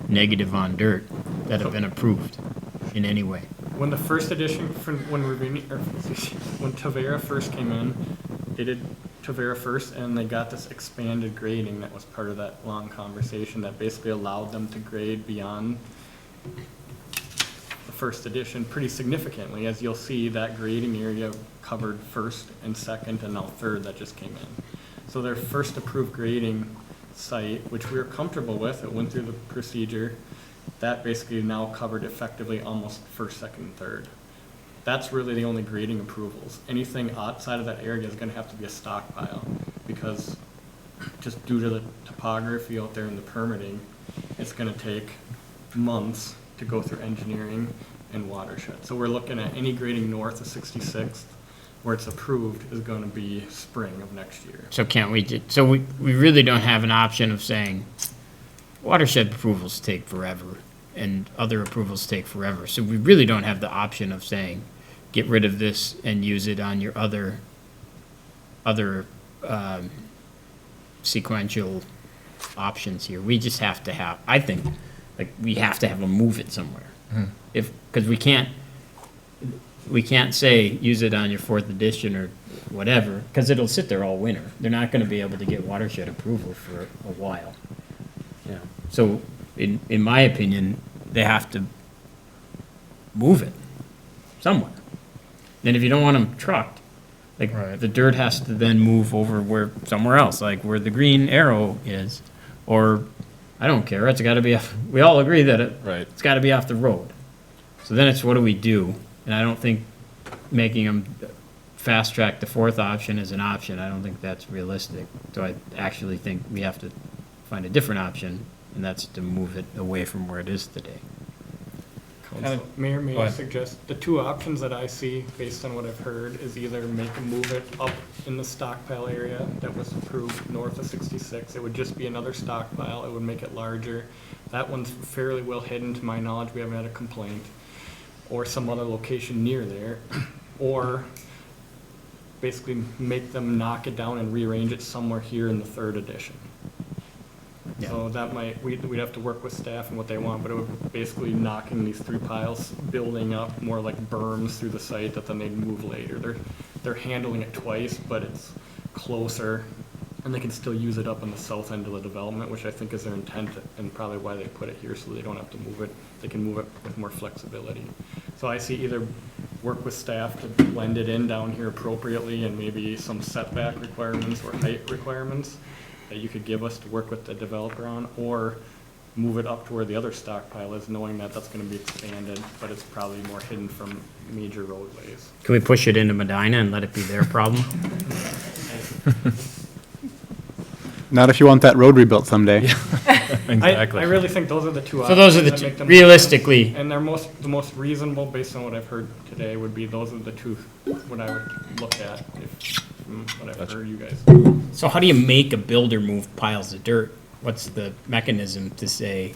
negative on dirt that have been approved in any way? When the first edition, when Tavera first came in, they did Tavera first, and they got this expanded grading that was part of that long conversation that basically allowed them to grade beyond the first edition pretty significantly. As you'll see, that grading area covered first and second and now third that just came in. So their first approved grading site, which we were comfortable with, it went through the procedure, that basically now covered effectively almost first, second, and third. That's really the only grading approvals. Anything outside of that area is gonna have to be a stockpile, because just due to the topography out there and the permitting, it's gonna take months to go through engineering and watershed. So we're looking at any grading north of 66th, where it's approved, is gonna be spring of next year. So can't we, so we really don't have an option of saying, watershed approvals take forever and other approvals take forever. So we really don't have the option of saying, get rid of this and use it on your other sequential options here. We just have to have, I think, like, we have to have them move it somewhere. Because we can't say, use it on your 4th edition or whatever, because it'll sit there all winter. They're not gonna be able to get watershed approval for a while. Yeah. So, in my opinion, they have to move it somewhere. And if you don't want them trucked, like, the dirt has to then move over somewhere else, like where the green arrow is, or, I don't care, it's gotta be, we all agree that it's gotta be off the road. So then it's, what do we do? And I don't think making them fast track the 4th option is an option. I don't think that's realistic. So I actually think we have to find a different option, and that's to move it away from where it is today. Mayor, may I suggest, the two options that I see, based on what I've heard, is either make them move it up in the stockpile area that was approved north of 66. It would just be another stockpile. It would make it larger. That one's fairly well hidden, to my knowledge. We haven't had a complaint. Or some other location near there. Or basically make them knock it down and rearrange it somewhere here in the 3rd edition. Yeah. So that might, we'd have to work with staff and what they want, but it would basically knocking these 3 piles, building up more like berms through the site that then they'd move later. They're handling it twice, but it's closer, and they can still use it up on the south end of the development, which I think is their intent and probably why they put it here, so they don't have to move it. They can move it with more flexibility. So I see either work with staff to blend it in down here appropriately and maybe some setback requirements or height requirements that you could give us to work with the developer on, or move it up to where the other stockpile is, knowing that that's gonna be expanded, but it's probably more hidden from major roadways. Can we push it into Medina and let it be their problem? Not if you want that road rebuilt someday. Exactly. I really think those are the two So options. those are the that two, make the most realistically. sense. And the most reasonable, based on what I've heard today, would be those are the two, what I would look at, from what I've heard you guys. So how do you make a builder move piles of dirt? What's the mechanism to say,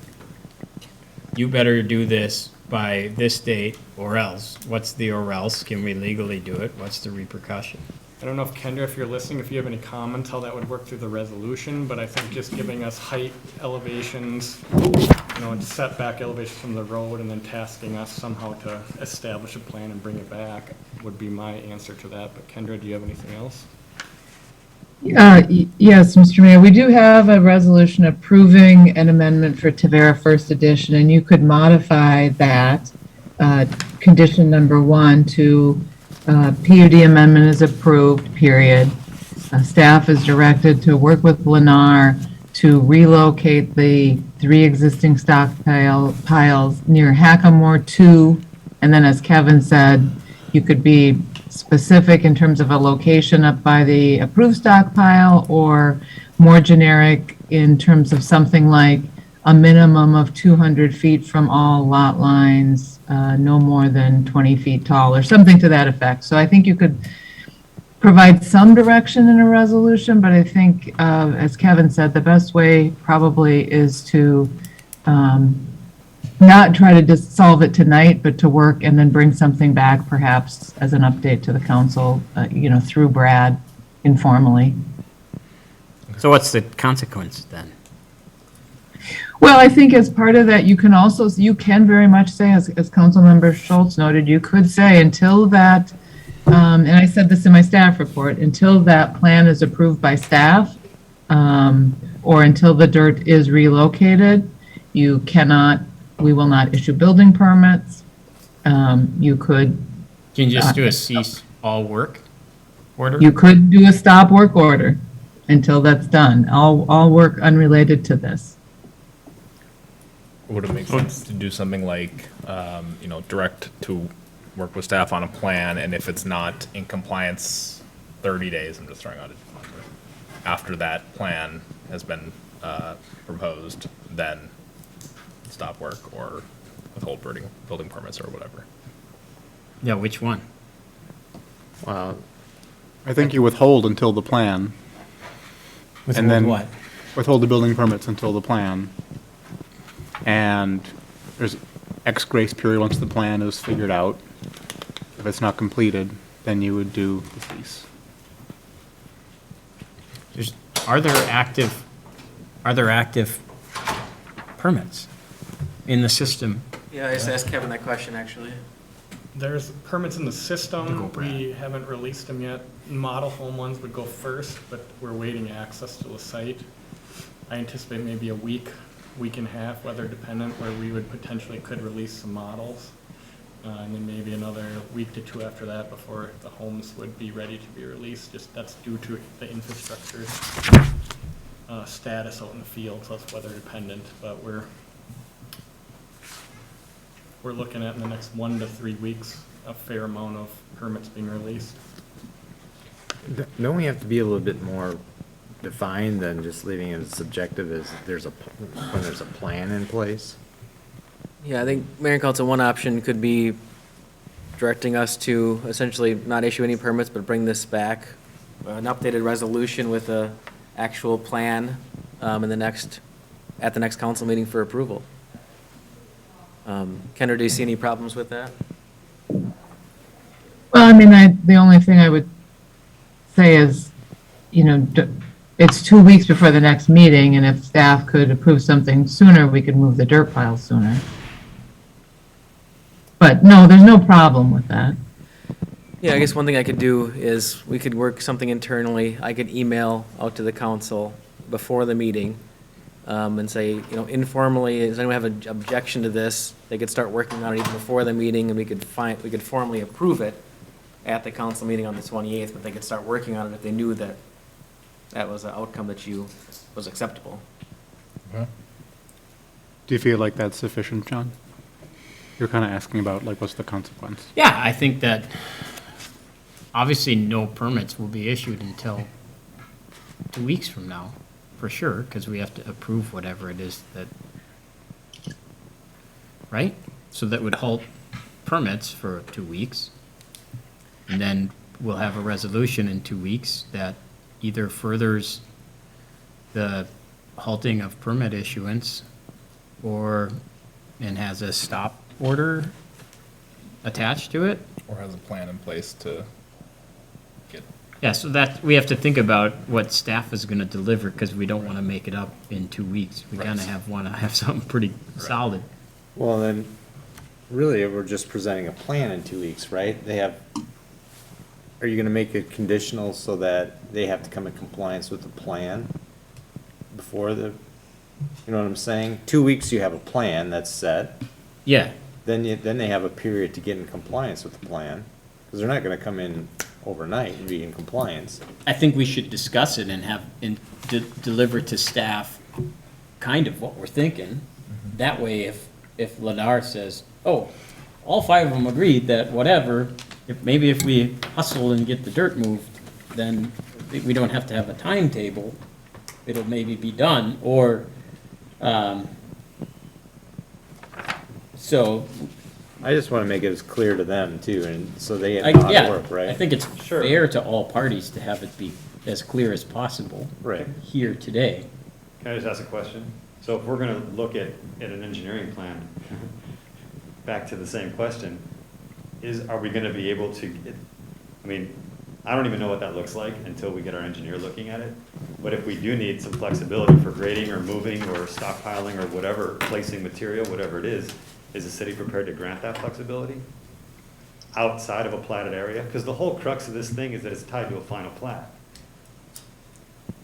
you better do this by this date or else? What's the or else? Can we legally do it? What's the repercussion? I don't know if Kendra, if you're listening, if you have any comments, how that would work through the resolution, but I think just giving us height elevations, and setback elevations from the road, and then tasking us somehow to establish a plan and bring it back would be my answer to that. But Kendra, do you have anything else? Yes, Mr. Mayor, we do have a resolution approving an amendment for Tavera First Edition, and you could modify that, condition number 1 to PUD amendment is approved, period. Staff is directed to work with Lennar to relocate the 3 existing stockpiles near Hackamore 2. And then, as Kevin said, you could be specific in terms of a location up by the approved stockpile, or more generic in terms of something like a minimum of 200 feet from all lot lines, no more than 20 feet tall, or something to that effect. So I think you could provide some direction in a resolution, but I think, as Kevin said, the best way probably is to not try to just solve it tonight, but to work and then bring something back perhaps as an update to the council, through Brad informally. So what's the consequence then? Well, I think as part of that, you can very much say, as Councilmember Schultz noted, you could say until that, and I said this in my staff report, until that plan is approved by staff, or until the dirt is relocated, we will not issue building permits. You could Can you just do a cease all work order? You could do a stop work order until that's done, all work unrelated to this. Would it make sense to do something like, direct to work with staff on a plan, and if it's not in compliance 30 days, I'm just throwing out a number, after that plan has been proposed, then stop work or withhold building permits or whatever? Yeah, which one? Well, I think you withhold until the plan. Withhold then what? Withhold the building permits until the plan. And there's X grace period once the plan is figured out. If it's not completed, then you would do the cease. Are there active permits in the system? Yeah, I just asked Kevin that question, actually. There's permits in the Go, system. Brad. We haven't released them yet. Model home ones would go first, but we're waiting access to the site. I anticipate maybe a week and a half, weather dependent, where we would potentially could release some models. And then maybe another week to two after that before the homes would be ready to be released. Just that's due to the infrastructure status out in the field, so that's weather dependent. But we're looking at in the next 1 to 3 weeks a fair amount of permits being released. don't we have to be a little bit more defined than just leaving it as subjective as when there's a plan in place? Yeah, I think Mayor and Council, one option could be directing us to essentially not issue any permits, but bring this back, an updated resolution with a actual plan at the next council meeting for approval. Kendra, do you see any problems with that? Well, the only thing I would say is, it's 2 weeks before the next meeting, and if staff could approve something sooner, we could move the dirt pile sooner. But no, there's no problem with that. Yeah, I guess one thing I could do is we could work something internally. I could email out to the council before the meeting and say, informally, does anyone have an objection to this? They could start working on it even before the meeting, and we could formally approve it at the council meeting on the 28th, but they could start working on it if they knew that that was an outcome that was acceptable. Okay. Do you feel like that's sufficient, John? You're kind of asking about, what's the consequence? Yeah, I think that obviously no permits will be issued until 2 weeks from now, for sure, because we have to approve whatever it is that, right? So that would halt permits for 2 weeks. And then we'll have a resolution in 2 weeks that either furthers the halting of permit issuance and has a stop order attached to it. Or has a plan in place to get, Yeah, so that, we have to think about what staff is gonna deliver, because we don't wanna make it up in 2 weeks. We Right. kinda wanna have something pretty solid. Well, then, really, we're just presenting a plan in 2 weeks, right? Are you gonna make it conditional so that they have to come in compliance with the plan before you know what I'm saying? 2 weeks, you have a plan that's set, Yeah, then they have a period to get in compliance with the plan, because they're not gonna come in overnight and be in compliance. I think we should discuss it and deliver to staff kind of what we're thinking. That way, if Lennar says, oh, all 5 of them agreed that whatever, if we hustle and get the dirt moved, then we don't have to have a timetable. It'll maybe be done, or, so, I just wanna make it as clear to them too, and so they know how to yeah, work, right? I think it's fair to all parties to have it be as clear as possible Right. here today. Can I just ask a question? So if we're gonna look at an engineering plan, back to the same question, are we gonna be able to, I mean, I don't even know what that looks like until we get our engineer looking at it. But if we do need some flexibility for grading or moving or stockpiling or whatever, placing material, whatever it is the city prepared to grant that flexibility outside of a platted area? Because the whole crux of this thing is that it's tied to a final plat.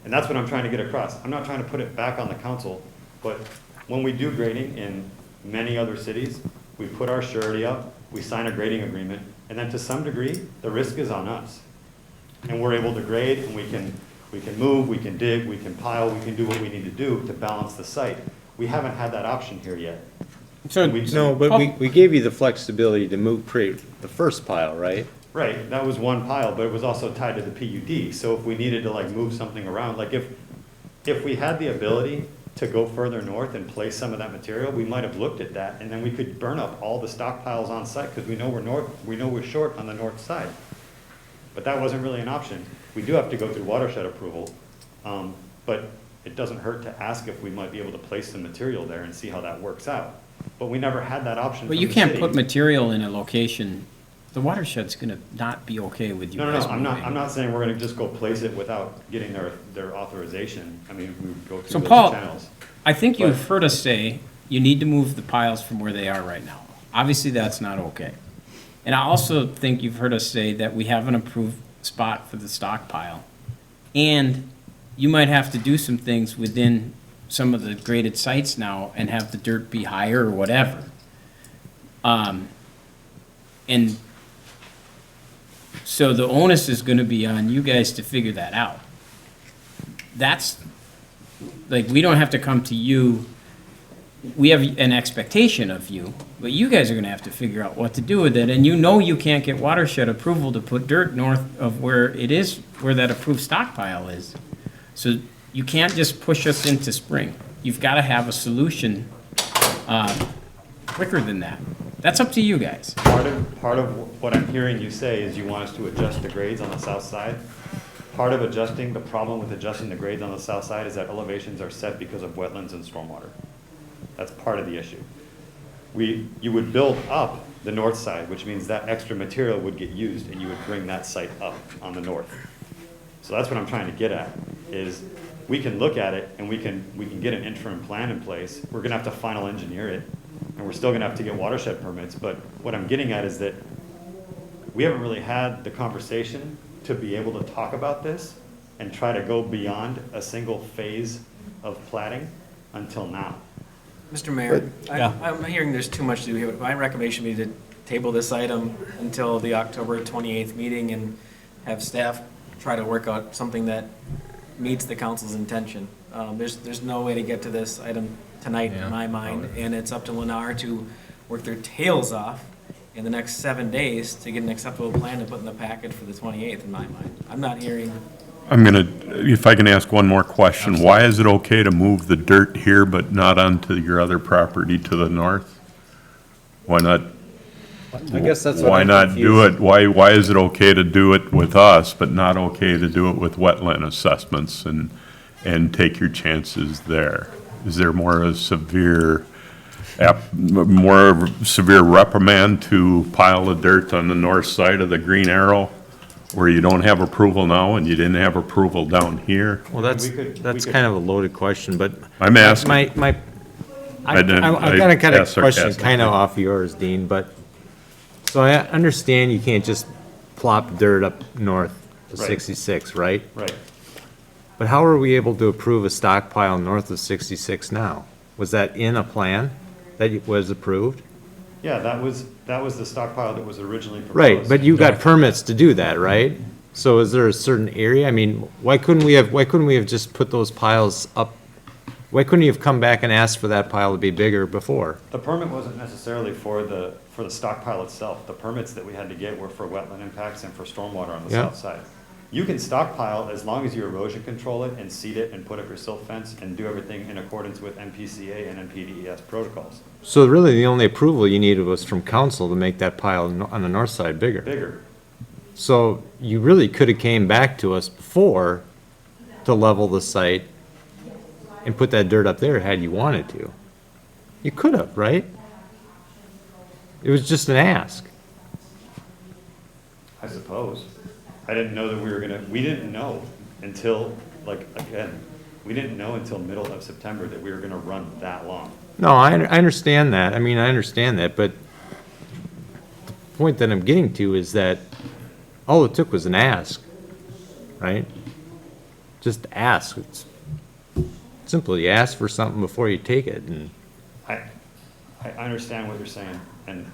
And that's what I'm trying to get across. I'm not trying to put it back on the council, but when we do grading in many other cities, we put our surety up, we sign a grading agreement, and then to some degree, the risk is on us. And we're able to grade, and we can move, we can dig, we can pile, we can do what we need to do to balance the site. We haven't had that option here yet. So, no, but we gave you the flexibility to move, create the first pile, right? Right, that was one pile, but it was also tied to the PUD. So if we needed to like move something around, like if we had the ability to go further north and place some of that material, we might have looked at that, and then we could burn up all the stockpiles on site, because we know we're short on the north side. But that wasn't really an option. We do have to go through watershed approval, but it doesn't hurt to ask if we might be able to place some material there and see how that works out. But we never had that option But from you the can't city. put material in a location, the watershed's gonna not be okay with you No, guys I'm moving. not saying we're gonna just go place it without getting their authorization. I mean, we would go So through those Paul, channels. I think you've But- heard us say you need to move the piles from where they are right now. Obviously, that's not okay. And I also think you've heard us say that we have an approved spot for the stockpile. And you might have to do some things within some of the graded sites now and have the dirt be higher or whatever. And so the onus is gonna be on you guys to figure that out. That's, like, we don't have to come to you, we have an expectation of you, but you guys are gonna have to figure out what to do with it, and you know you can't get watershed approval to put dirt north of where it is, where that approved stockpile is. So you can't just push us into spring. You've gotta have a solution, quicker than that. That's up to you guys. Part of what I'm hearing you say is you want us to adjust the grades on the south side. Part of the problem with adjusting the grades on the south side is that elevations are set because of wetlands and stormwater. That's part of the issue. You would build up the north side, which means that extra material would get used, and you would bring that site up on the north. So that's what I'm trying to get at, is we can look at it and we can get an interim plan in place. We're gonna have to final engineer it, and we're still gonna have to get watershed permits, but what I'm getting at is that we haven't really had the conversation to be able to talk about this and try to go beyond a single phase of plating until now. Mr. Mayor, I'm hearing there's too much to do here, but my recommendation would be to table this item until the October 28th meeting and have staff try to work out something that meets the council's intention. There's no way to get to this item tonight in my mind, and it's up to Lennar to work their tails off in the next 7 days to get an acceptable plan to put in the packet for the 28th, in my mind. I'm not hearing, If I can ask one more question, why is it okay to move the dirt here but not onto your other property to the north? Why not? I guess that's what Why I'm not do confused. it? Why is it okay to do it with us, but not okay to do it with wetland assessments and take your chances there? Is there more severe reprimand to pile of dirt on the north side of the green arrow where you don't have approval now and you didn't have approval down here? Well, that's We could- kind of a loaded question, but. I'm asking. I I didn't- got a kind I of asked question sarcastically. kind of off yours, Dean, but, so I understand you can't just plop dirt up north of Right. 66, right? Right. But how are we able to approve a stockpile north of 66 now? Was that in a plan that was approved? Yeah, that was the stockpile that was originally proposed. Right, but you got permits to do that, right? So is there a certain area? I mean, why couldn't we have just put those piles up? Why couldn't you have come back and asked for that pile to be bigger before? The permit wasn't necessarily for the stockpile itself. The permits that we had to get were for wetland impacts and for stormwater on the Yeah. south side. You can stockpile as long as you erosion control it and seed it and put up your silt fence and do everything in accordance with MPCA and NPDES protocols. So really, the only approval you needed was from council to make that pile on the north side bigger. Bigger. So you really could have came back to us before to level the site and put that dirt up there had you wanted to. You could have, right? It was just an ask. I suppose. I didn't know that we didn't know until, like, again, we didn't know until middle of September that we were gonna run that long. No, I understand that. I mean, I understand that, but the point that I'm getting to is that all it took was an ask, right? Just ask. It's simple. You ask for something before you take it, and I understand what you're saying, and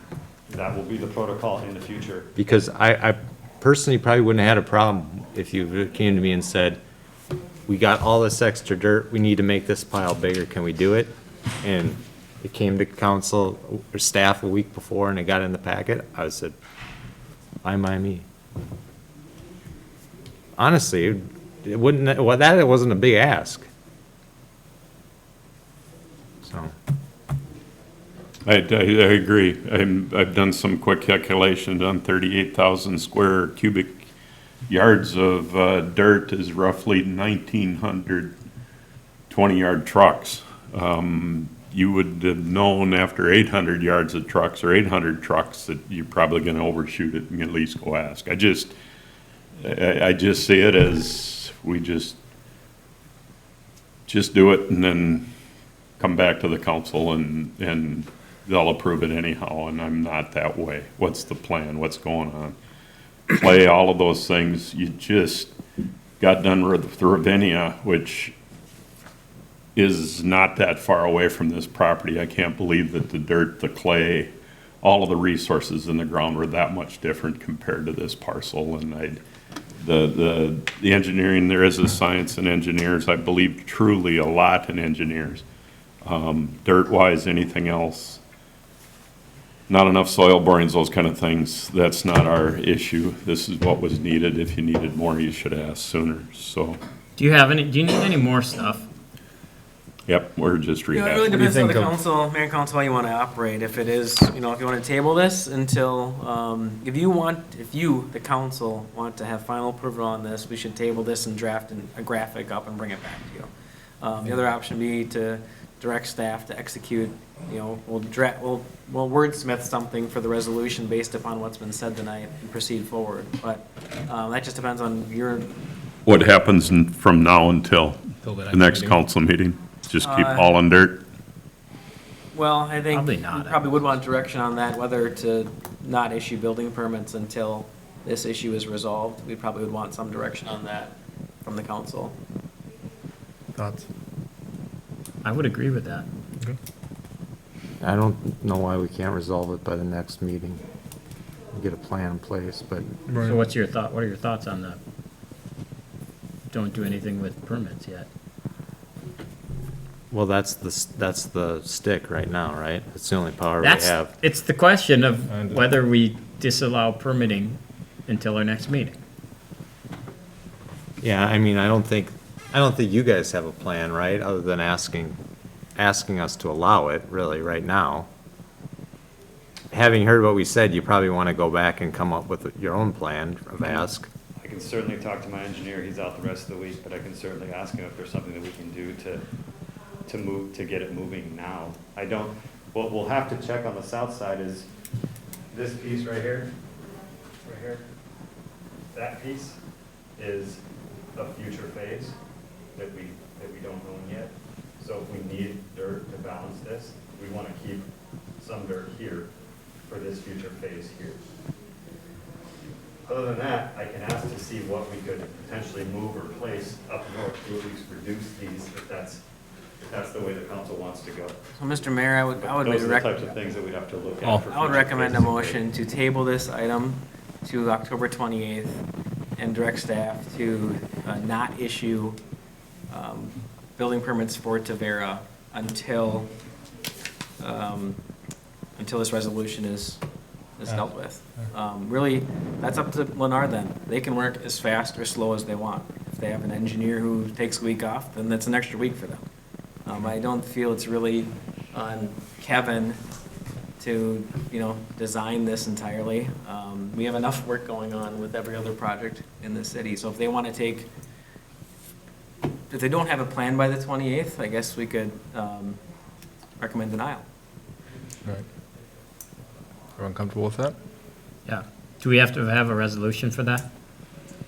that will be the protocol in the future. because I personally probably wouldn't have had a problem if you came to me and said, we got all this extra dirt, we need to make this pile bigger, can we do it? And it came to council or staff a week before and it got in the packet, I would said, fine by me. Honestly, it wouldn't, well, that wasn't a big ask. So, I agree. I've done some quick calculations on 38,000 square cubic yards of dirt is roughly 1,900 20-yard trucks. You would have known after 800 yards of trucks or 800 trucks that you're probably going to overshoot it and at least go ask. I just see it as we just do it and then come back to the council and they'll approve it anyhow, and I'm not that way. What's the plan? What's going on? Play all of those things. You just got done with Ravinia, which is not that far away from this property. I can't believe that the dirt, the clay, all of the resources in the ground were that much different compared to this parcel. And the engineering, there is a science in engineers. I believe truly a lot in engineers. Dirt-wise, anything else, not enough soil borings, those kind of things. That's not our issue. This is what was needed. If you needed more, you should ask sooner. So, Do you need any more stuff? yep, we're just You know, it really rehashing. depends on the think of- council, mayor and council, how you want to operate. If it is, if you want to table this until, if you, the council, want to have final approval on this, we should table this and draft a graphic up and bring it back to you. The other option would be to direct staff to execute, we'll wordsmith something for the resolution based upon what's been said tonight and proceed forward. But that just depends on your, What happens from now until the next council meeting? Just keep hauling dirt? well, I think Probably you not. probably would want direction on that, whether to not issue building permits until this issue is resolved. We probably would want some direction on that from the council. Thoughts? I would agree with that. I don't know why we can't resolve it by the next meeting. Get a plan in place, but So what's your thought, what are your thoughts on the, don't do anything with permits yet? well, that's the stick right now, right? It's the only power we That's, have. it's the question of whether we disallow permitting until our next meeting. Yeah, I mean, I don't think you guys have a plan, right? Other than asking us to allow it, really, right now. Having heard what we said, you probably want to go back and come up with your own plan of ask. I can certainly talk to my engineer, he's out the rest of the week, but I can certainly ask him if there's something that we can do to get it moving now. What we'll have to check on the south side is this piece right here, that piece is a future phase that we don't own yet. So if we need dirt to balance this, we want to keep some dirt here for this future phase here. Other than that, I can ask to see what we could potentially move or place up north to at least reduce these, if that's the way the council wants to go. So, Mr. Mayor, I would Those are the types of recommend, things that we'd have to look Oh. at. for I would future recommend a phases. motion to table this item to October 28th and direct staff to not issue building permits for Tavera until this resolution is dealt with. Really, that's up to Lennar then. They can work as fast or slow as they want. If they have an engineer who takes a week off, then that's an extra week for them. I don't feel it's really on Kevin to, design this entirely. We have enough work going on with every other project in the city. So if they want to take if they don't have a plan by the 28th, I guess we could recommend denial. Right. Everyone comfortable with that? Yeah. Do we have to have a resolution for that?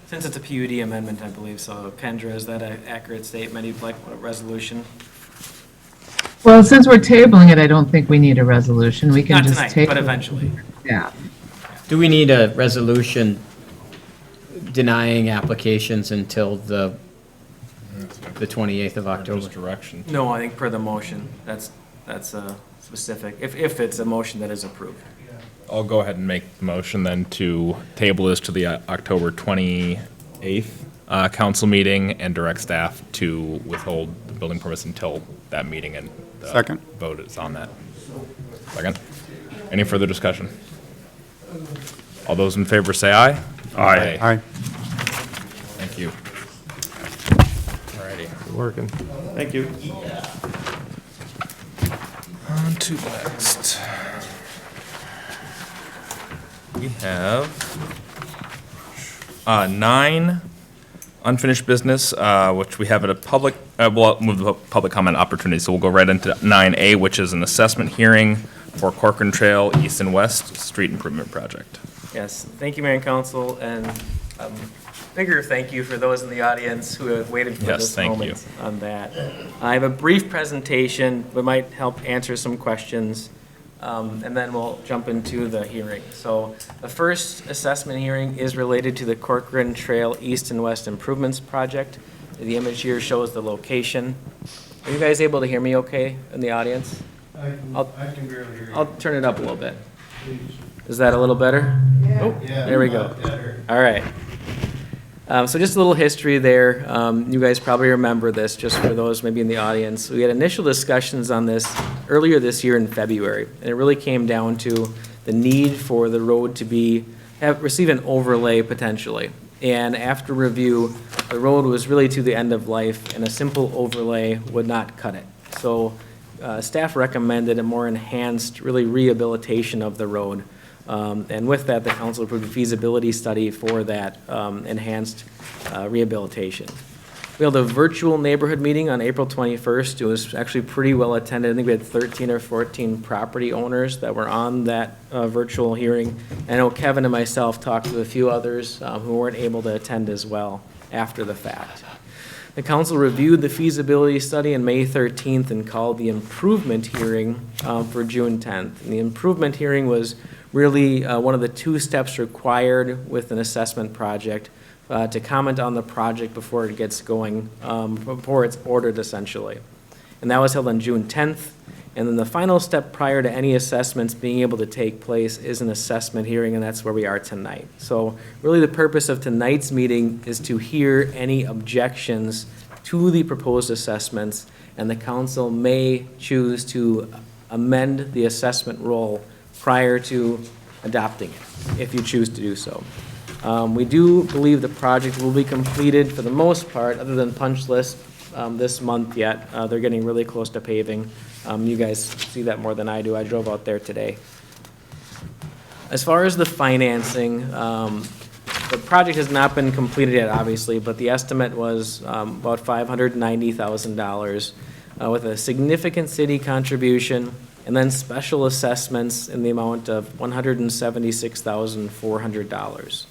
Since it's a PUD amendment, I believe, so Kendra, is that an accurate statement? You'd like a resolution? Well, since we're tabling it, I don't think we need a resolution. We can Not just tonight, table. but eventually. Yeah. Do we need a resolution denying applications until the 28th of October? Just direction. No, I think per the motion, that's specific, if it's a motion that is approved. I'll go ahead and make the motion then to table this to the October 28th council meeting and direct staff to withhold the building permits until that meeting and the Second. vote is on that. Second. Any further discussion? All those in favor say aye. Aye. Aye. Thank you. Alrighty. Working. Thank you. On to the next. We have 9 unfinished business, which we have at a public, we'll move the public comment opportunity, so we'll go right into 9A, which is an assessment hearing for Corcoran Trail East and West Street Improvement Project. Yes, thank you, Mayor and Council, and bigger thank you for those in the audience who have waited for Yes, this thank moment on that. I have a brief presentation that might help answer some questions, and then we'll jump into the hearing. So the first assessment hearing is related to the Corcoran Trail East and West Improvements Project. The image here shows the location. Are you guys able to hear me okay in the audience? I can barely hear you. I'll turn it up a little bit. Is that a little better? Oh, there we go. All right. So just a little history there. You guys probably remember this, just for those maybe in the audience. We had initial discussions on this earlier this year in February, and it really came down to the need for the road to receive an overlay potentially. And after review, the road was really to the end of life, and a simple overlay would not cut it. So staff recommended a more enhanced, really rehabilitation of the road. And with that, the council approved a feasibility study for that enhanced rehabilitation. We held a virtual neighborhood meeting on April 21st. It was actually pretty well attended. I think we had 13 or 14 property owners that were on that virtual hearing. I know Kevin and myself talked to a few others who weren't able to attend as well after the fact. The council reviewed the feasibility study on May 13th and called the improvement hearing for June 10th. And the improvement hearing was really one of the 2 steps required with an assessment project to comment on the project before it gets going, before it's ordered essentially. And that was held on June 10th. And then the final step prior to any assessments being able to take place is an assessment hearing, and that's where we are tonight. So really the purpose of tonight's meeting is to hear any objections to the proposed assessments, and the council may choose to amend the assessment roll prior to adopting it, if you choose to do so. We do believe the project will be completed for the most part, other than punch list, this month yet. They're getting really close to paving. You guys see that more than I do. I drove out there today. As far as the financing, the project has not been completed yet, obviously, but the estimate was about $590,000 with a significant city contribution and then special assessments in the amount of $176,400.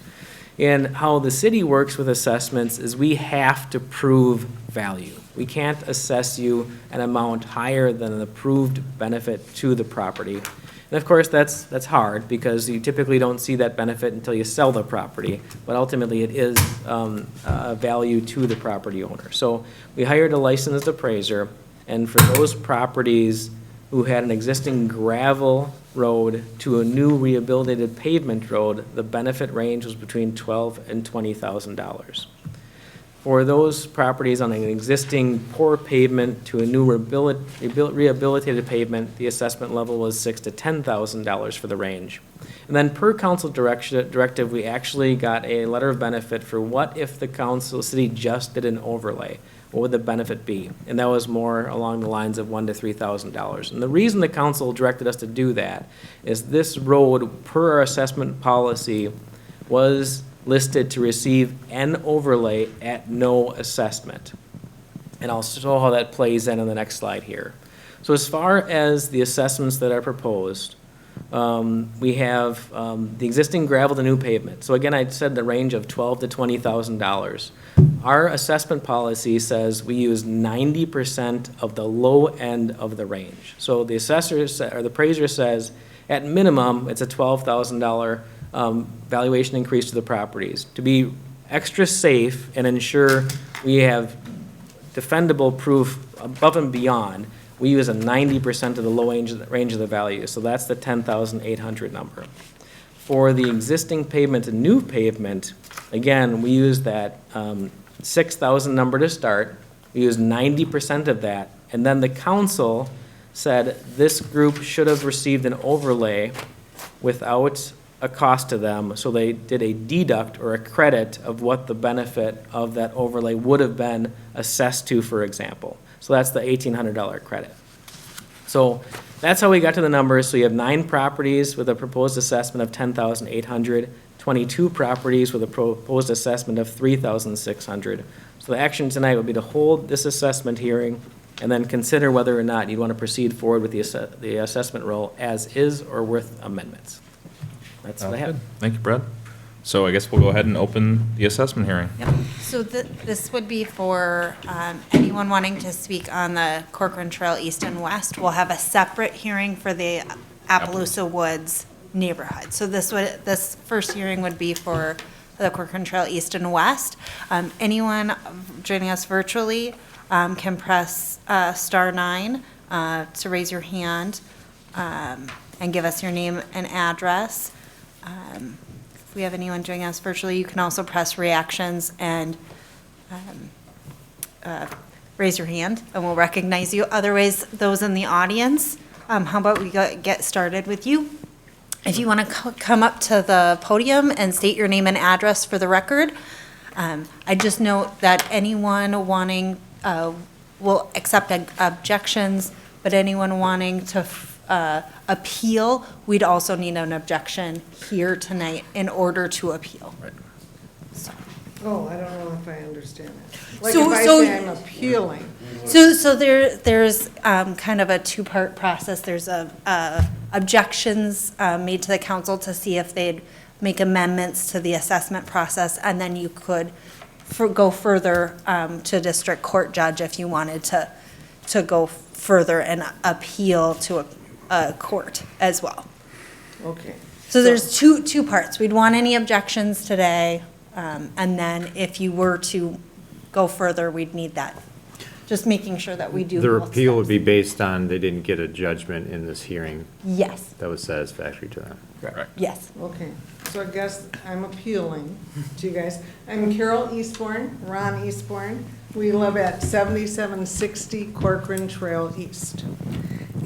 And how the city works with assessments is we have to prove value. We can't assess you an amount higher than an approved benefit to the property. And of course, that's hard because you typically don't see that benefit until you sell the property, but ultimately it is a value to the property owner. So we hired a licensed appraiser, and for those properties who had an existing gravel road to a new rehabilitated pavement road, the benefit range was between $12,000 and $20,000. For those properties on an existing poor pavement to a new rehabilitated pavement, the assessment level was $6,000 to $10,000 for the range. And then per council directive, we actually got a letter of benefit for what if the city just did an overlay. What would the benefit be? And that was more along the lines of $1,000 to $3,000. And the reason the council directed us to do that is this road, per our assessment policy, was listed to receive an overlay at no assessment. And I'll show how that plays in the next slide here. So as far as the assessments that are proposed, we have the existing gravel to new pavement. So again, I said the range of $12,000 to $20,000. Our assessment policy says we use 90% of the low end of the range. So the assessor, or the appraiser says, at minimum, it's a $12,000 valuation increase to the properties. To be extra safe and ensure we have defendable proof above and beyond, we use a 90% of the low range of the value. So that's the 10,800 number. For the existing pavement and new pavement, again, we use that 6,000 number to start. We use 90% of that. And then the council said this group should have received an overlay without a cost to them. So they did a deduct or a credit of what the benefit of that overlay would have been assessed to, for example. So that's the $1,800 credit. So that's how we got to the numbers. So you have 9 properties with a proposed assessment of $10,800, 22 properties with a proposed assessment of $3,600. So the action tonight would be to hold this assessment hearing and then consider whether or not you'd want to proceed forward with the assessment roll as is or with amendments. That's what I have. Thank you, Brad. So I guess we'll go ahead and open the assessment hearing. Yep. So this would be for anyone wanting to speak on the Corcoran Trail East and West. We'll have a separate hearing for the Appaloosa Woods neighborhood. So this first hearing would be for the Corcoran Trail East and West. Anyone joining us virtually can press *9 to raise your hand and give us your name and address. If we have anyone joining us virtually, you can also press reactions and raise your hand, and we'll recognize you. Otherwise, those in the audience, how about we get started with you? If you want to come up to the podium and state your name and address for the record. I just note that anyone wanting, will accept objections, but anyone wanting to appeal, we'd also need an objection here tonight in order to appeal. Right. So. Oh, I don't know if I understand it. Like So- if I so- say I'm appealing. So there's kind of a two-part process. There's objections made to the council to see if they'd make amendments to the assessment process, and then you could go further to district court judge if you wanted to go further and appeal to a court as well. Okay. So there's two parts. We'd want any objections today, and then if you were to go further, we'd need that. Just making sure that we do. Their both appeal would steps. be based on they didn't get a judgment in this hearing Yes, that was satisfactory to them. Correct. yes. Okay, so I guess I'm appealing to you guys. I'm Carol Eastbourne, Ron Eastbourne. We live at 7760 Corcoran Trail East.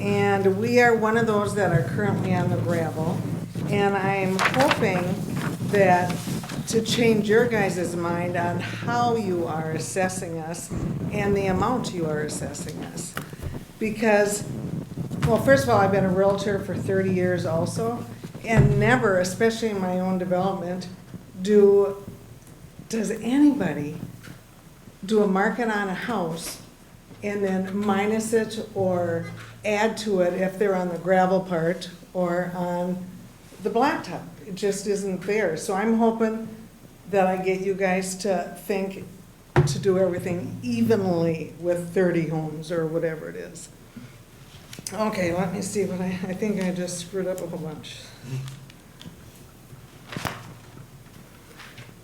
And we are one of those that are currently on the gravel. And I'm hoping that to change your guys' mind on how you are assessing us and the amount you are assessing us. Because, well, first of all, I've been a realtor for 30 years also, and never, especially in my own development, does anybody do a market on a house and then minus it or add to it if they're on the gravel part or on the blacktop. It just isn't fair. So I'm hoping that I get you guys to think to do everything evenly with 30 homes or whatever it is. Okay, let me see, but I think I just screwed up a whole bunch.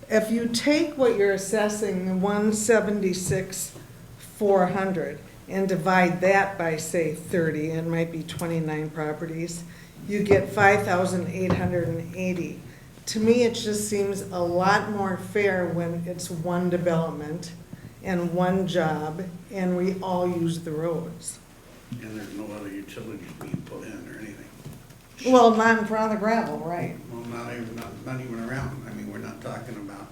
If you take what you're assessing, the 176,400, and divide that by, say, 30, it might be 29 properties, you get 5,880. To me, it just seems a lot more fair when it's one development and one job, and we all use the roads. And there's no other utilities being put in or anything. Well, not in front of the gravel, right? Well, not even around. I mean, we're not talking about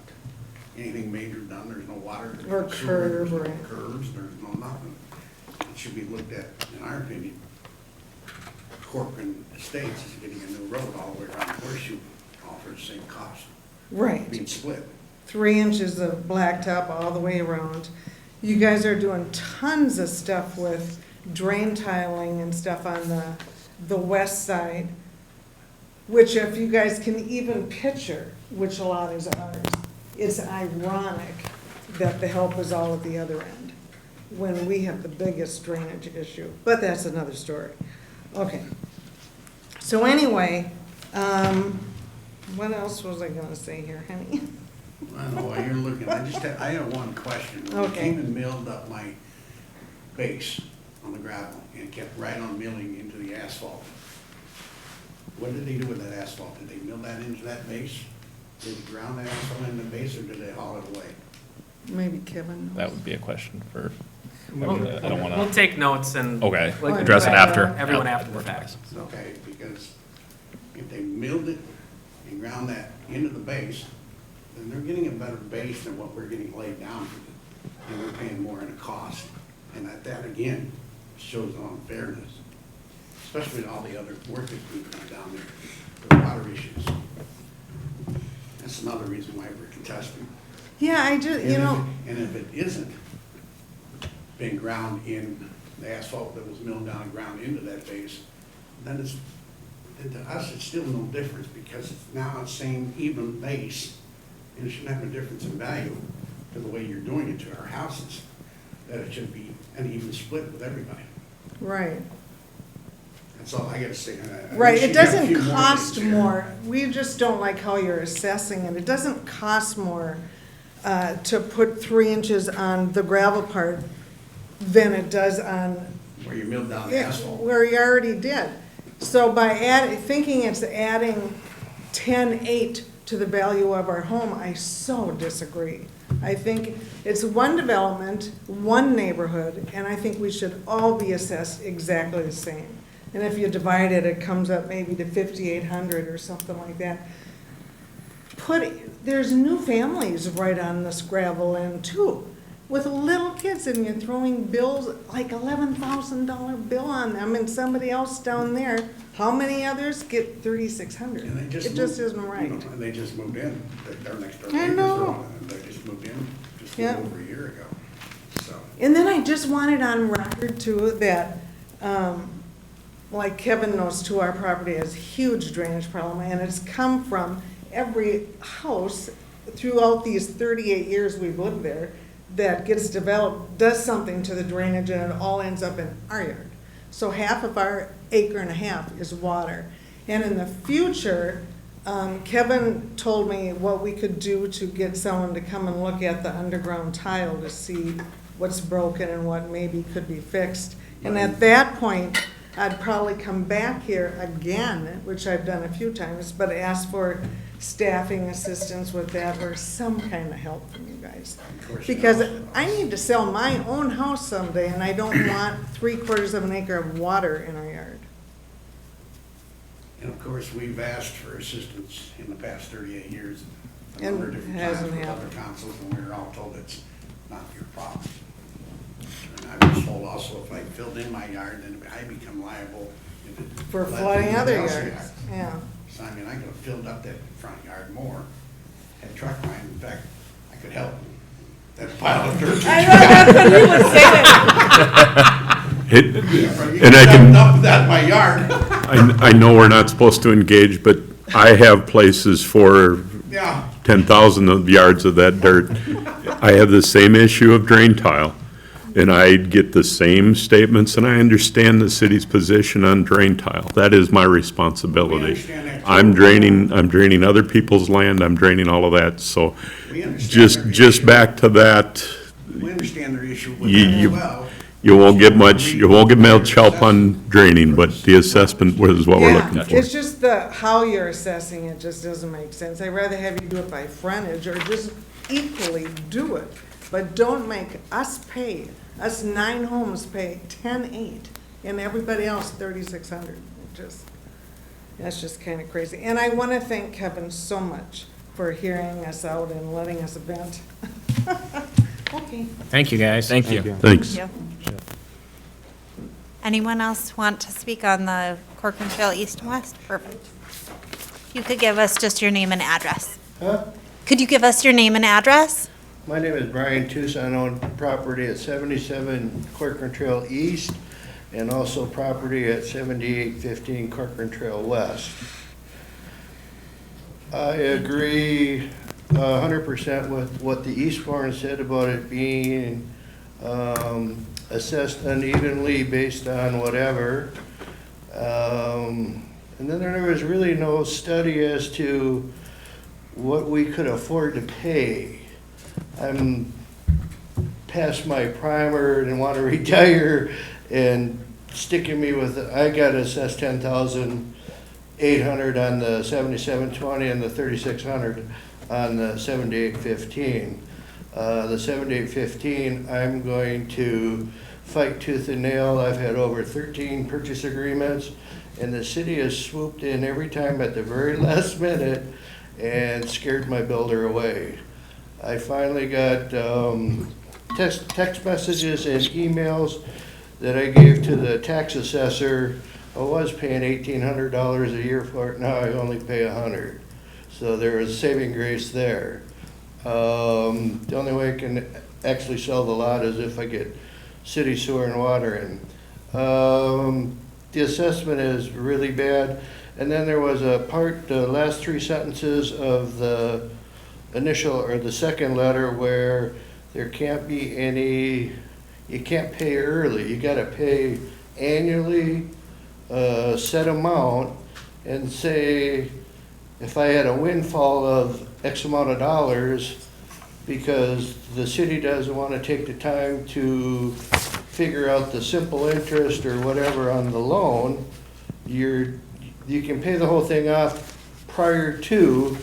anything major done. There's no water. there's Or no sewer, curb, there's no right. curbs, there's no nothing. It should be looked at, in our opinion, Corcoran Estates is getting a new road all the way around Horseshoe, all for the same cost, Right. being split. 3 inches of blacktop all the way around. You guys are doing tons of stuff with drain tiling and stuff on the west side, which if you guys can even picture which lot is ours, it's ironic that the help is all at the other end, when we have the biggest drainage issue, but that's another story. Okay. So anyway, what else was I gonna say here, honey? I don't know why you're looking, I have one question. When Okay. I came and milled up my base on the gravel and kept right on milling into the asphalt, what did they do with that asphalt? Did they mill that into that base? Did they ground that asphalt in the base, or did they haul it away? Maybe Kevin knows. That would be a question for, I We'll don't want we'll to, take notes and. okay, we'll address it invite, after. Everyone Yeah. after the fact. Okay, because if they milled it and ground that into the base, then they're getting a better base than what we're getting laid down for it. And we're paying more in a cost. And that again, shows unfairness, especially with all the other work that's being done down there, the water issues. That's another reason why we're contesting. Yeah, I just, you know, And if it isn't being ground in the asphalt that was milled down and ground into that base, then and to us, it's still no difference, because it's now the same even base, and it shouldn't have a difference in value to the way you're doing it to our houses, that it should be an even split with everybody. right. That's all I gotta say. I Right, wish it you'd have a doesn't few more cost things here. more, we just don't like how you're assessing it. It doesn't cost more to put 3 inches on the gravel part than it does on, Where you milled down the asphalt. where you already did. So by thinking it's adding 10.8 to the value of our home, I so disagree. I think it's one development, one neighborhood, and I think we should all be assessed exactly the same. And if you divide it, it comes up maybe to 5,800 or something like that. There's new families right on this gravel end too, with little kids, and you're throwing bills, like $11,000 bill on them, and somebody else down there, how many others get 3,600? And they It just just moved, isn't you right. know, and they just moved in, their next door I neighbors know. are on it, and they just moved in just a Yeah. little over a year ago, so. And then I just wanted on record too that, like Kevin knows too, our property has huge drainage problem, and it's come from every house throughout these 38 years we've lived there that gets developed, does something to the drainage, and it all ends up in our yard. So half of our acre and a half is water. And in the future, Kevin told me what we could do to get someone to come and look at the underground tile to see what's broken and what maybe could be fixed. And at that point, I'd probably come back here again, which I've done a few times, but ask for staffing assistance with that or some kind of help from you guys. Because I need to sell my own house someday, and I don't want 3/4 of an acre of water in our yard. And of course, we've asked for assistance in the past 38 years, a And number of different it times hasn't with other happened. councils, and we were all told it's not your problem. And I was told also if I filled in my yard, then I become liable if it. For led to flooding anyone other else's yards, yard. yeah. So I mean, I could have filled up that front yard more, had truck line, in fact, I could help that pile of dirt. I know, that's what he was saying. And I can, Dump that in my yard. I know we're not supposed to engage, but I have places for Yeah. 10,000 of yards of that dirt. I have the same issue of drain tile, and I get the same statements, and I understand the city's position on drain tile. That is my responsibility. understand that too. I'm draining other people's land, I'm draining all of that, so We understand just their back to that, We understand their issue with You- that as you- well. you won't get much help on draining, but the assessment is what we're looking Yeah, for. it's just how you're assessing it just doesn't make sense. I'd rather have you do it by frontage or just equally do it. But don't make us pay, us 9 homes pay 10.8 and everybody else 3,600. That's just kind of crazy. And I want to thank Kevin so much for hearing us out and letting us vent. Okay. Thank you, guys. Thank you. Thanks. Anyone else want to speak on the Corcoran Trail East and West? Perfect. You could give us just your name and address. Huh? Could you give us your name and address? My name is Brian Tucson. I own property at 77 Corcoran Trail East and also property at 7815 Corcoran Trail West. I agree 100% with what the Eastbourne said about it being assessed unevenly based on whatever. And then there was really no study as to what we could afford to pay. I'm past my primer and want to retire, and sticking me with, I got assessed 10,800 on the 7720 and the 3,600 on the 7815. The 7815, I'm going to fight tooth and nail. I've had over 13 purchase agreements, and the city has swooped in every time at the very last minute and scared my builder away. I finally got text messages and emails that I gave to the tax assessor. I was paying $1,800 a year for it, now I only pay $100. So there was saving grace there. The only way I can actually sell the lot is if I get city sewer and water in. The assessment is really bad. And then there was a part, the last 3 sentences of the initial or the second letter where there can't be any, you can't pay early. You gotta pay annually a set amount, and say if I had a windfall of X amount of dollars because the city doesn't want to take the time to figure out the simple interest or whatever on the loan, you can pay the whole thing off prior to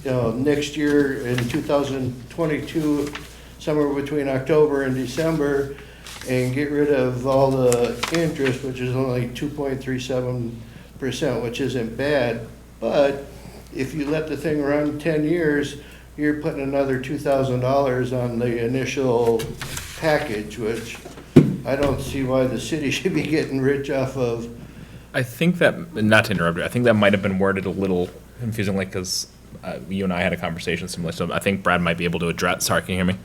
next year in 2022, somewhere between October and December, and get rid of all the interest, which is only 2.37%, which isn't bad. But if you let the thing run 10 years, you're putting another $2,000 on the initial package, which I don't see why the city should be getting rich off of. I think that, not to interrupt you, I think that might have been worded a little confusingly because you and I had a conversation similar, so I think Brad might be able to address, sorry, can you hear me?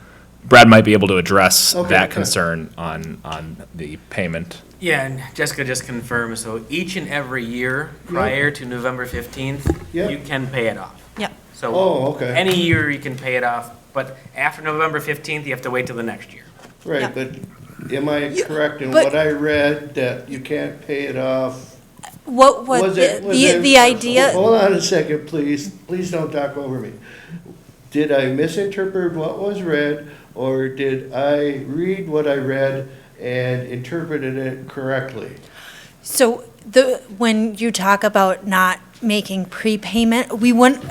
Brad might be able to address that concern on the payment. Yeah, and Jessica just confirmed, so each and every year prior to November 15th, Yep. you can pay it off. Yep. So Oh, okay. any year you can pay it off, but after November 15th, you have to wait till the next year. Right, Yep. but am I correct in but- what I read, that you can't pay it off? What was the idea? Hold on a second, please. Please don't talk over me. Did I misinterpret what was read, or did I read what I read and interpreted it correctly? So when you talk about not making prepayment, we wouldn't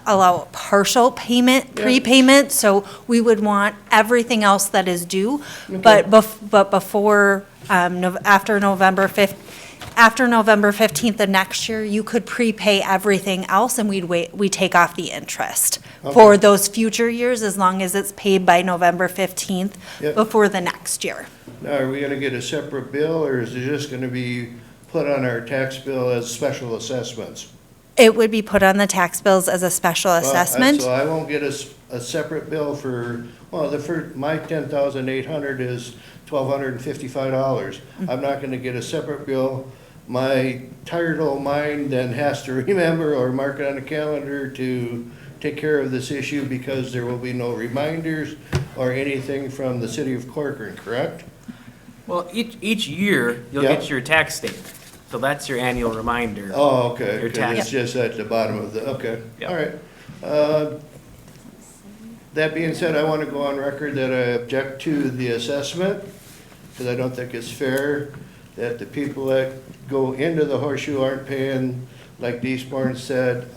allow partial payment, prepayment, so we would want everything else that is due. But before, after November 15th of next year, you could prepay everything else, and we take off the interest for those future years, as long as it's paid by November 15th Yep. before the next year. Now, are we gonna get a separate bill, or is it just gonna be put on our tax bill as special assessments? It would be put on the tax bills as a special assessment. So I won't get a separate bill for, well, my 10,800 is $1,255. I'm not gonna get a separate bill. My tired old mind then has to remember or mark it on the calendar to take care of this issue, because there will be no reminders or anything from the city of Corcoran, correct? Well, each year, you'll Yeah. get your tax statement, so that's your annual reminder. Oh, okay, Your 'cause tax. it's just at the bottom of the, okay, Yep. all right. That being said, I want to go on record that I object to the assessment, because I don't think it's fair that the people that go into the horseshoe aren't paying, like Eastbourne said,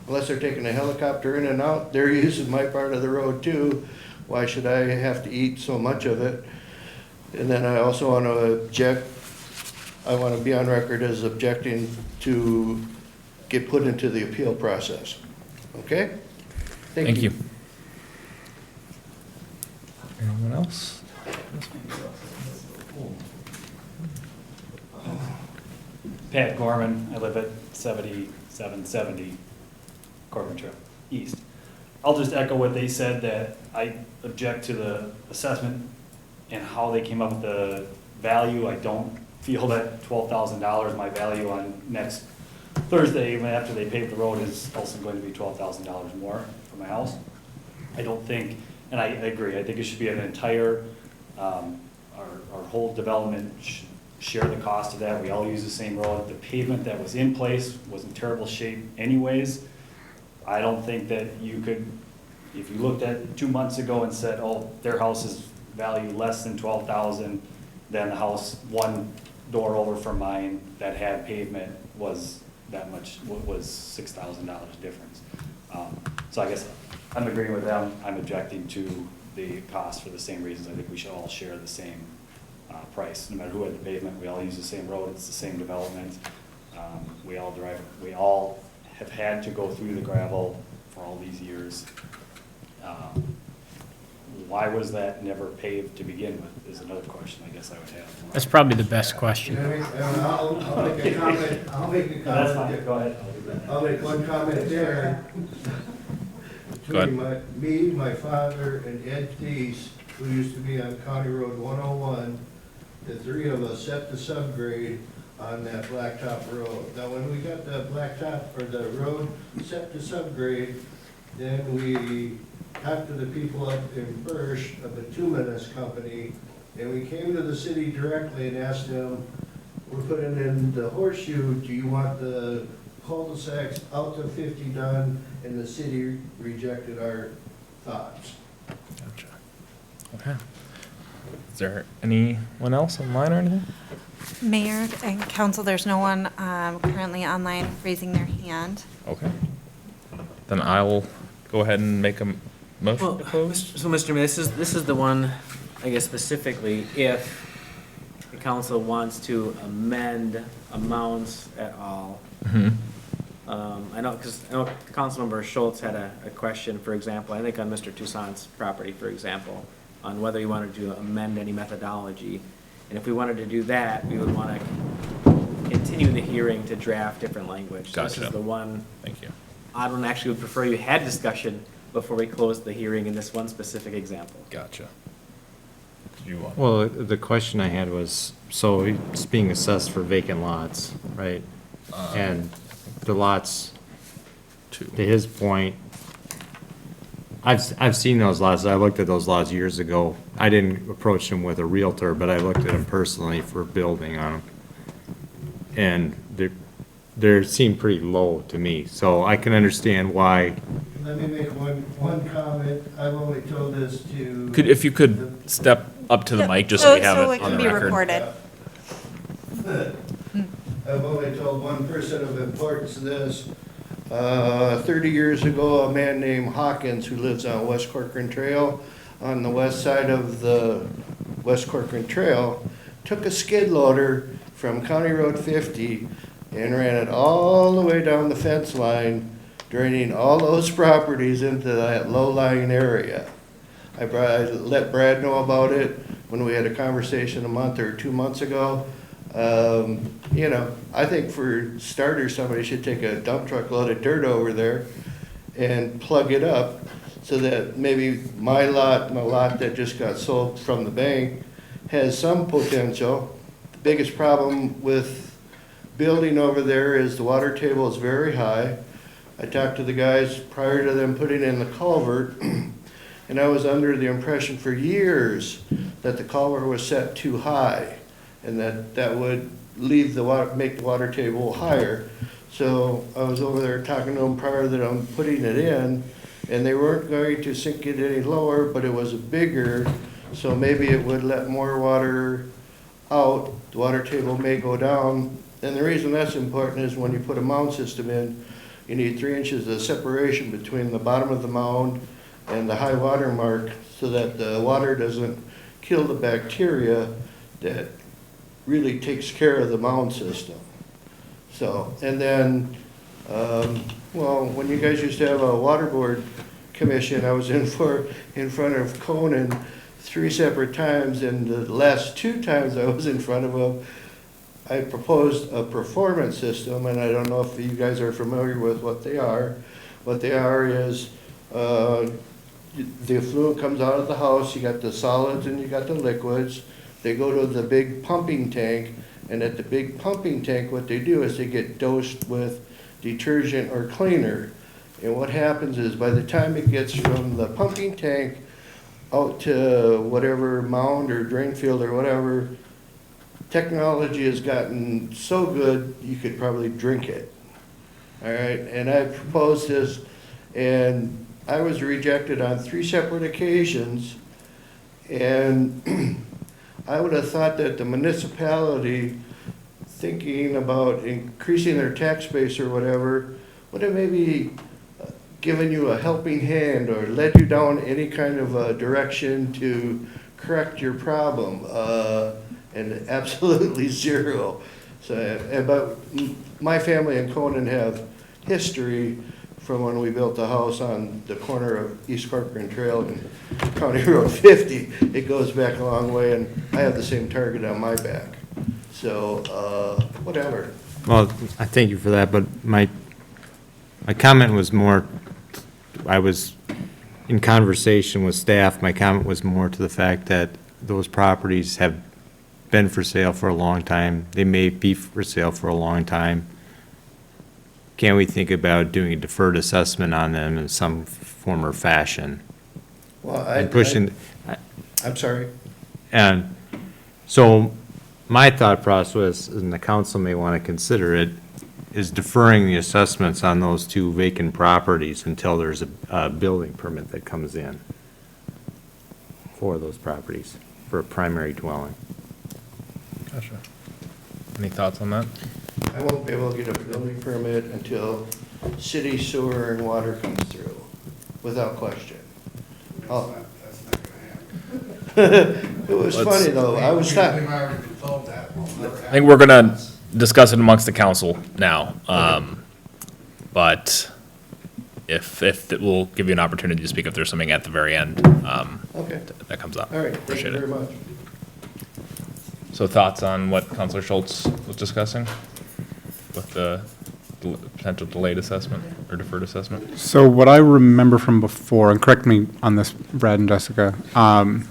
unless they're taking a helicopter in and out, they're using my part of the road too. Why should I have to eat so much of it? And then I also want to I want to be on record as objecting to get put into the appeal process. Okay? Thank you. Anyone else? Pat Gorman, I live at 7770 Corcoran Trail East. I'll just echo what they said, that I object to the assessment and how they came up with the value. I don't feel that $12,000, my value on next Thursday, even after they pave the road, is also going to be $12,000 more for my house. I don't think, and I agree, I think it should be an entire, our whole development share the cost of that. We all use the same road. The pavement that was in place was in terrible shape anyways. I don't think that you could, if you looked at 2 months ago and said, oh, their house is valued less than 12,000, then the house one door over from mine that had pavement was that much, was $6,000 difference. So I guess I'm agreeing with them. I'm objecting to the cost for the same reasons. I think we should all share the same price, no matter who had the pavement. We all use the same road. It's the same development. We all have had to go through the gravel for all these years. Why was that never paved to begin with is another question I guess I would have. That's probably the best question. I'll make a comment, That's fine, go ahead. I'll make one comment there. Go ahead. Between me, my father, and Ed Thies, who used to be on County Road 101, the three of us set the subgrade on that blacktop road. Now, when we got the blacktop, or the road set to subgrade, then we talked to the people up in Birch, a bituminous company, and we came to the city directly and asked them, we're putting in the horseshoe, do you want the cul-de-sacs out to 50 done? And the city rejected our thoughts. Gotcha. Okay. Is there anyone else online or anything? Mayor and council, there's no one currently online raising their hand. Okay. Then I'll go ahead and make a motion to close. So, Mr. Mayor, this is the one, I guess specifically, if the council wants to amend amounts at all. Mhm. I know, because I know Councilmember Schultz had a question, for example, I think on Mr. Toussaint's property, for example, on whether he wanted to amend any methodology. And if we wanted to do that, we would want to continue the hearing to draft different language. So this Gotcha. is the one. Thank you. I would actually would prefer you had discussion before we closed the hearing in this one specific example. Gotcha. Did you want? Well, the question I had was, so it's being assessed for vacant lots, right? And the lots, to his point, I've seen those lots. I looked at those lots years ago. I didn't approach them with a realtor, but I looked at them personally for building on them. And they seem pretty low to me, so I can understand why. Let me make one comment. I've only told this to. If you could step up to the mic, just so we have it on the record. So it can be recorded. I've only told one person of importance this. 30 years ago, a man named Hawkins, who lives on West Corcoran Trail, on the west side of the West Corcoran Trail, took a skid loader from County Road 50 and ran it all the way down the fence line, draining all those properties into that low-lying area. I let Brad know about it when we had a conversation a month or 2 months ago. You know, I think for starters, somebody should take a dump truck load of dirt over there and plug it up so that maybe my lot and the lot that just got sold from the bank has some potential. The biggest problem with building over there is the water table is very high. I talked to the guys prior to them putting in the culvert, and I was under the impression for years that the culvert was set too high, and that would leave the water, make the water table higher. So I was over there talking to them prior to them putting it in, and they weren't going to sink it any lower, but it was bigger, so maybe it would let more water out. The water table may go down. And the reason that's important is when you put a mound system in, you need 3 inches of separation between the bottom of the mound and the high water mark so that the water doesn't kill the bacteria that really takes care of the mound system. So, and then, well, when you guys used to have a water board commission, I was in front of Conan 3 separate times, and the last 2 times I was in front of him, I proposed a performance system, and I don't know if you guys are familiar with what they are. What they are is The effluent comes out of the house, you got the solids and you got the liquids. They go to the big pumping tank, and at the big pumping tank, what they do is they get dosed with detergent or cleaner. And what happens is by the time it gets from the pumping tank out to whatever mound or drain field or whatever, technology has gotten so good, you could probably drink it. All right, and I proposed this, and I was rejected on 3 separate occasions. And I would have thought that the municipality, thinking about increasing their tax base or whatever, would have maybe given you a helping hand or led you down any kind of a direction to correct your problem, and absolutely zero. So, but my family and Conan have history from when we built the house on the corner of East Corcoran Trail and County Road 50. It goes back a long way, and I have the same target on my back. So, whatever. Well, I thank you for that, but my comment was more, I was in conversation with staff, my comment was more to the fact that those properties have been for sale for a long time. They may be for sale for a long time. Can we think about doing a deferred assessment on them in some form or fashion? Well, And pushing, I'm sorry. and so my thought process, and the council may want to consider it, is deferring the assessments on those 2 vacant properties until there's a building permit that comes in for those properties, for a primary dwelling. Gotcha. Any thoughts on that? I won't be able to get a building permit until city sewer and water comes through, without question. Oh. That's not gonna happen. It was funny though, I was talking. We've already been told that. We'll never I happen. think we're gonna discuss it amongst the council now. But if we'll give you an opportunity to speak if there's something at the very end, Okay, that comes up. all right, thank Appreciate you it. very much. So thoughts on what Counselor Schultz was discussing with the potential delayed assessment or deferred assessment? So what I remember from before, and correct me on this, Brad and Jessica, my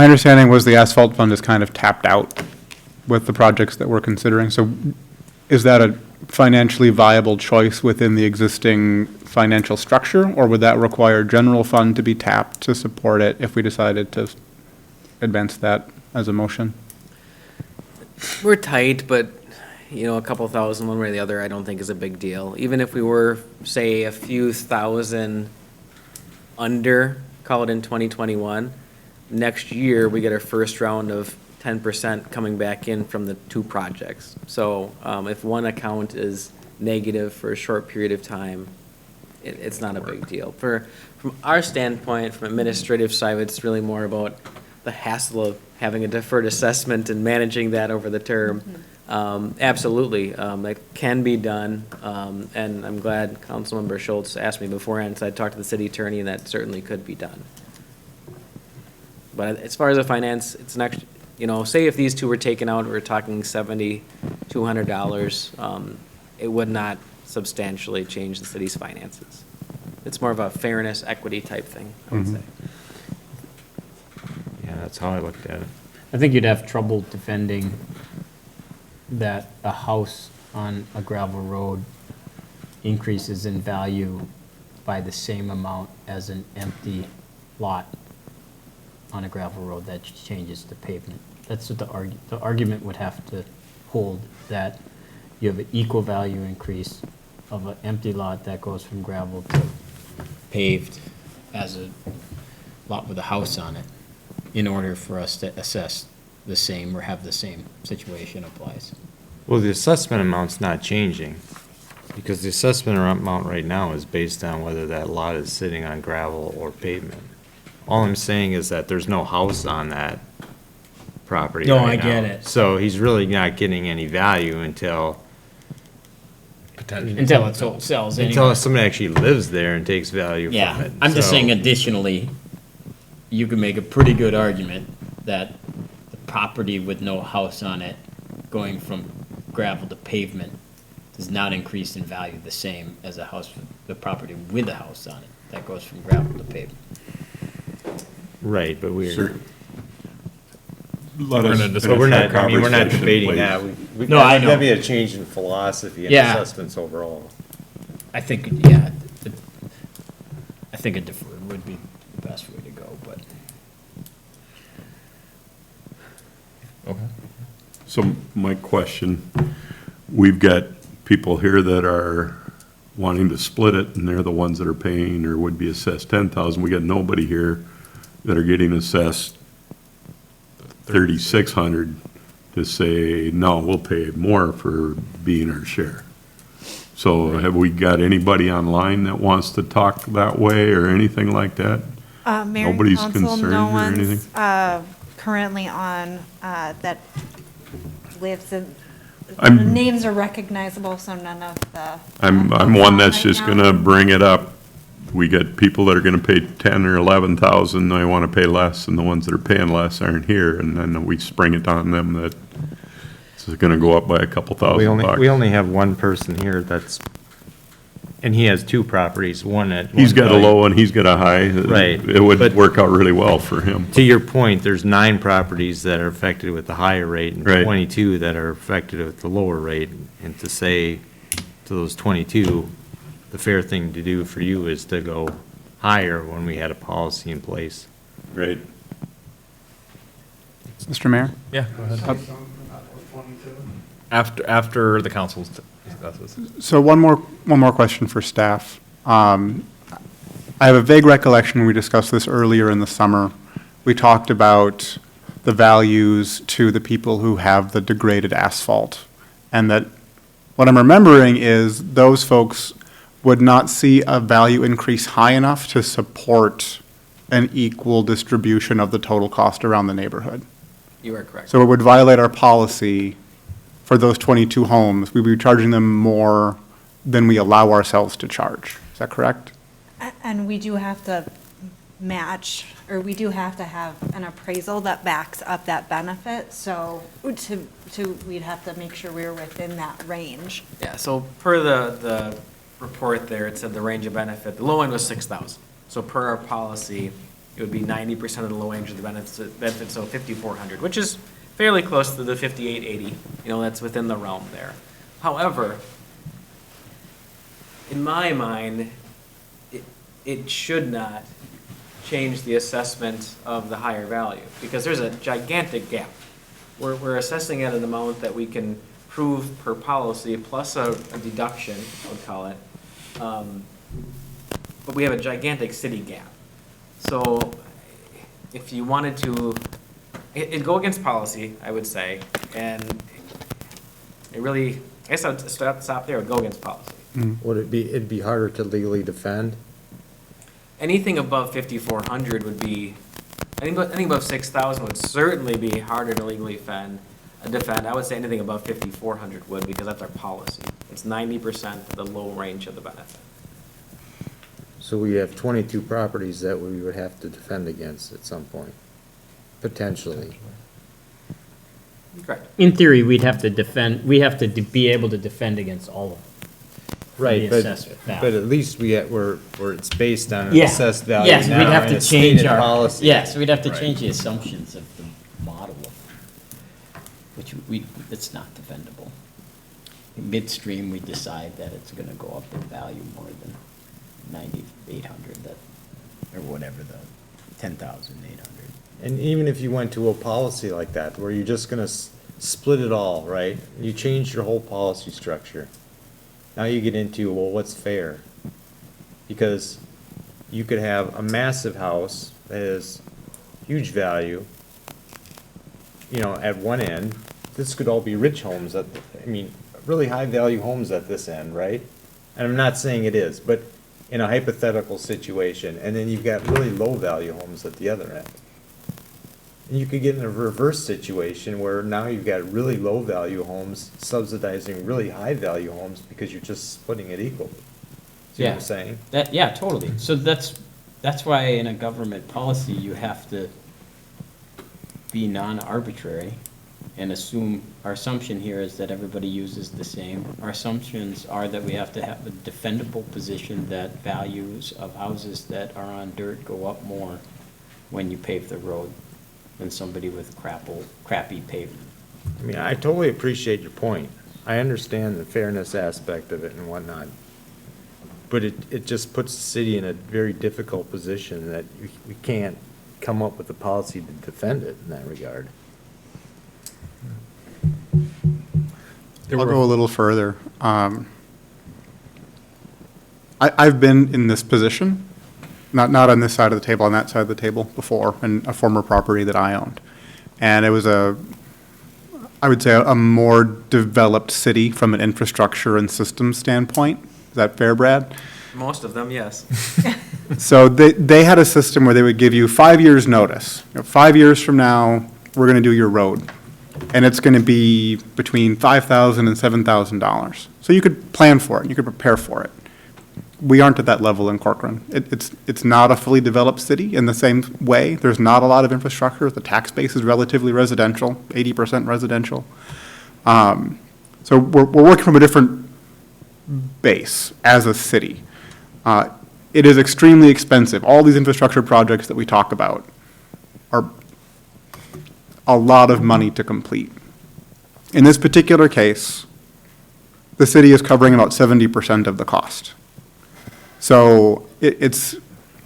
understanding was the asphalt fund is kind of tapped out with the projects that we're considering. So is that a financially viable choice within the existing financial structure, or would that require general fund to be tapped to support it if we decided to advance that as a motion? We're tight, but, a couple thousand one way or the other, I don't think is a big deal. Even if we were, say, a few thousand under, call it in 2021, next year, we get our first round of 10% coming back in from the 2 projects. So if one account is negative for a short period of time, it's not a big deal. From our standpoint, from administrative side, it's really more about the hassle of having a deferred assessment and managing that over the term. Absolutely, that can be done, and I'm glad Councilmember Schultz asked me beforehand, so I talked to the city attorney, and that certainly could be done. But as far as the finance, it's an extra, say if these 2 were taken out, we're talking $7,200, it would not substantially change the city's finances. It's more of a fairness, equity type thing, I would say. Yeah, that's how I looked at it. I think you'd have trouble defending that a house on a gravel road increases in value by the same amount as an empty lot on a gravel road that changes to pavement. That's what the argument would have to hold, that you have an equal value increase of an empty lot that goes from gravel to paved as a lot with a house on it, in order for us to assess the same or have the same situation applies. Well, the assessment amount's not changing, because the assessment amount right now is based on whether that lot is sitting on gravel or pavement. All I'm saying is that there's no house on that property No, right I get now. it. So he's really not getting any value until Until it sells anyway. somebody actually lives there and takes value from Yeah, it. I'm just So- saying additionally, you can make a pretty good argument that the property with no house on it, going from gravel to pavement, does not increase in value the same as a house, the property with a house on it. That goes from gravel to pavement. Right, but we're, Let We're us in a finish but we're our not, I mean, we're not conversation, debating please. that. We've No, I know. gotta be a change in philosophy and Yeah. assessments overall. I think, yeah, I think a deferred would be the best way to go, but. Okay. So my question, we've got people here that are wanting to split it, and they're the ones that are paying or would be assessed 10,000. We got nobody here that are getting assessed 3,600 to say, no, we'll pay more for being our share. So have we got anybody online that wants to talk that way or anything like that? Mayor and Nobody's council, concerned no or one's anything? currently on that lives in, I'm- names are recognizable, so none of the. I'm one that's right just now. gonna bring it up. We got people that are gonna pay 10 or 11,000, they wanna pay less, and the ones that are paying less aren't here, and then we spring it on them that it's gonna go up by a couple We thousand bucks. only have one person here that's, and he has two properties, one at. He's one got a value. low and he's got a high. Right, It would but- work out really well for him. To your point, there's 9 properties that are affected with the higher rate and Right. 22 that are affected with the lower rate. And to say to those 22, the fair thing to do for you is to go higher when we had a policy in place. Right. Mr. Mayor? Yeah, go ahead. After the council discusses. So one more question for staff. I have a vague recollection, we discussed this earlier in the summer. We talked about the values to the people who have the degraded asphalt. And that, what I'm remembering is those folks would not see a value increase high enough to support an equal distribution of the total cost around the neighborhood. You are correct. So it would violate our policy for those 22 homes. We'd be charging them more than we allow ourselves to charge. Is that correct? And we do have to match, or we do have to have an appraisal that backs up that benefit, so we'd have to make sure we're within that range. Yeah, so per the report there, it said the range of benefit, the low end was 6,000. So per our policy, it would be 90% of the low range of the benefit, so 5,400, which is fairly close to the 5,880. You know, that's within the realm there. However, in my mind, it should not change the assessment of the higher value, because there's a gigantic gap. We're assessing at an amount that we can prove per policy, plus a deduction, I would call it. But we have a gigantic city gap. So if you wanted to, it'd go against policy, I would say, and it really, I guess I would stop there, it would go against policy. Would it'd be harder to legally defend? Anything above 5,400 would be, anything above 6,000 would certainly be harder to legally defend. I would say anything above 5,400 would, because that's our policy. It's 90% of the low range of the benefit. So we have 22 properties that we would have to defend against at some point, potentially. Correct. In theory, we'd have to defend, we have to be able to defend against all of them. Right, The but, assessment value. but at least where it's based on an Yeah. assessed value Yes, we'd now have and to a change stated our, policy. yes, we'd have to Right. change the assumptions of the model, which it's not defendable. Midstream, we decide that it's gonna go up in value more than 9,800, or whatever, the 10,800. And even if you went to a policy like that, where you're just gonna split it all, right? You change your whole policy structure. Now you get into, well, what's fair? Because you could have a massive house that has huge value, you know, at one end. This could all be rich homes really high value homes at this end, right? And I'm not saying it is, but in a hypothetical situation, and then you've got really low value homes at the other end. And you could get in a reverse situation where now you've got really low value homes subsidizing really high value homes because you're just splitting it equally. See what I'm saying? Yeah, totally. So that's why in a government policy, you have to be non-arbitrary and assume, our assumption here is that everybody uses the same. Our assumptions are that we have to have a defendable position that values of houses that are on dirt go up more when you pave the road than somebody with crappy pavement. I mean, I totally appreciate your point. I understand the fairness aspect of it and whatnot. But it just puts the city in a very difficult position that we can't come up with a policy to defend it in that regard. I'll go a little further. I've been in this position, not on this side of the table, on that side of the table before, in a former property that I owned. And it was I would say, a more developed city from an infrastructure and systems standpoint. Is that fair, Brad? Most of them, yes. So they had a system where they would give you 5 years' notice. 5 years from now, we're going to do your road. And it's going to be between $5,000 and $7,000. So you could plan for it, you could prepare for it. We aren't at that level in Corcoran. It's not a fully developed city in the same way. There's not a lot of infrastructure. The tax base is relatively residential, 80% residential. So we're working from a different base as a city. It is extremely expensive. All these infrastructure projects that we talk about are a lot of money to complete. In this particular case, the city is covering about 70% of the cost. So it's,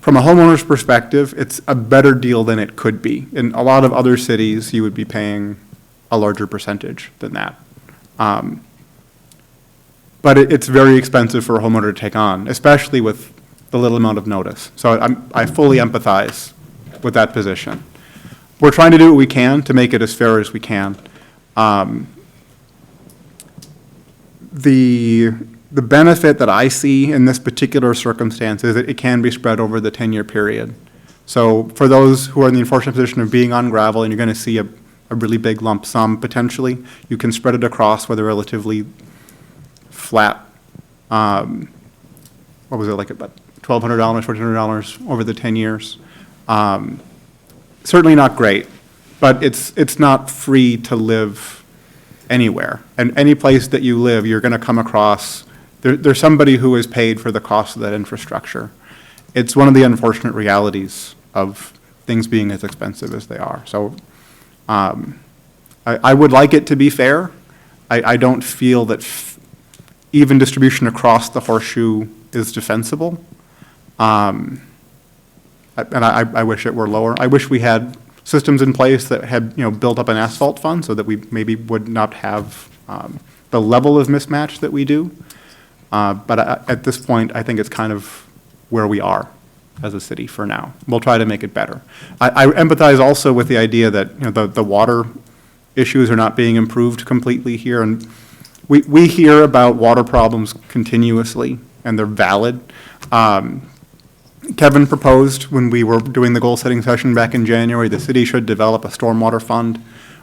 from a homeowner's perspective, it's a better deal than it could be. In a lot of other cities, you would be paying a larger percentage than that. But it's very expensive for a homeowner to take on, especially with the little amount of notice. So I fully empathize with that position. We're trying to do what we can to make it as fair as we can. The benefit that I see in this particular circumstance is that it can be spread over the 10-year period. So for those who are in the unfortunate position of being on gravel and you're going to see a really big lump sum potentially, you can spread it across with a relatively flat, what was it, like about $1,200, $1,400 over the 10 years. Certainly not great, but it's not free to live anywhere. And any place that you live, you're going to come across, there's somebody who is paid for the cost of that infrastructure. It's one of the unfortunate realities of things being as expensive as they are. So I would like it to be fair. I don't feel that even distribution across the horseshoe is defensible. And I wish it were lower. I wish we had systems in place that had, built up an asphalt fund so that we maybe would not have the level of mismatch that we do. But at this point, I think it's kind of where we are as a city for now. We'll try to make it better. I empathize also with the idea that, the water issues are not being improved completely here. And we hear about water problems continuously, and they're valid. Kevin proposed when we were doing the goal-setting session back in January, the city should develop a stormwater fund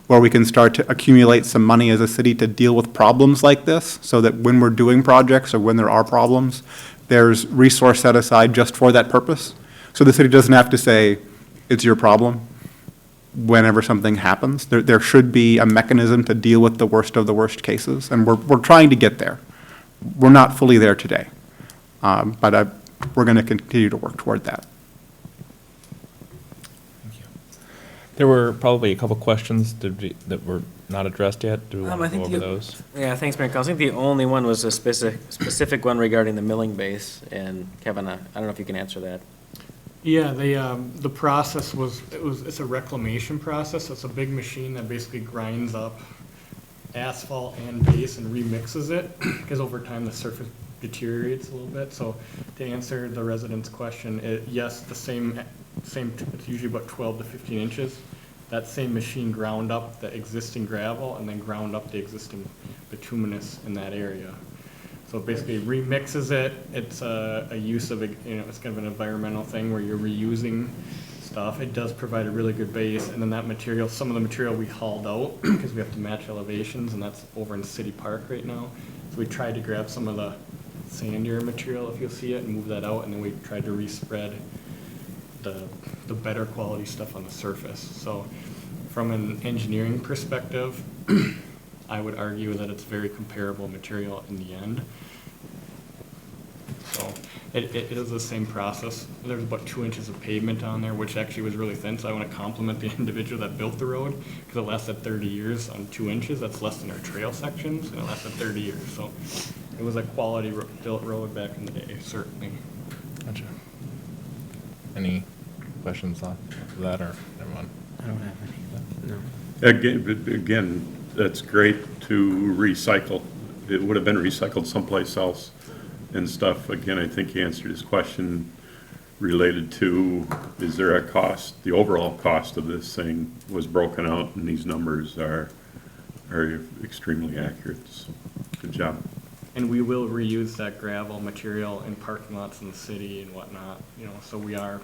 where we can start to accumulate some money as a city to deal with problems like this, so that when we're doing projects or when there are problems, there's resource set aside just for that purpose. So the city doesn't have to say, it's your problem whenever something happens. There should be a mechanism to deal with the worst of the worst cases, and we're trying to get there. We're not fully there today, but we're going to continue to work toward that. There were probably a couple questions that were not addressed yet. Do we want to go over those? Yeah, thanks, Mayor. I think the only one was a specific one regarding the milling base, and Kevin, I don't know if you can answer that. Yeah, the process it's a reclamation process. It's a big machine that basically grinds up asphalt and base and remixes it, because over time the surface deteriorates a little bit. So to answer the resident's question, yes, the same, it's usually about 12 to 15 inches. That same machine ground up the existing gravel and then ground up the existing bituminous in that area. So it basically remixes it. It's a use of, it's kind of an environmental thing where you're reusing stuff. It does provide a really good base, and then that material, some of the material we hauled out because we have to match elevations, and that's over in City Park right now. So we tried to grab some of the sandier material, if you'll see it, and move that out, and then we tried to respread the better quality stuff on the surface. So From an engineering perspective, I would argue that it's very comparable material in the end. So it is the same process. There's about 2 inches of pavement on there, which actually was really thin, so I want to compliment the individual that built the road, because it lasted 30 years on 2 inches. That's less than our trail sections, and it lasted 30 years. So it was a quality built road back in the day, certainly. Gotcha. Any questions on that, or everyone? I don't have any, no. Again, that's great to recycle. It would have been recycled someplace else and stuff. Again, I think you answered his question related to, is there a cost? The overall cost of this thing was broken out, and these numbers are extremely accurate. So, good job. And we will reuse that gravel material in parking lots in the city and whatnot, so we are.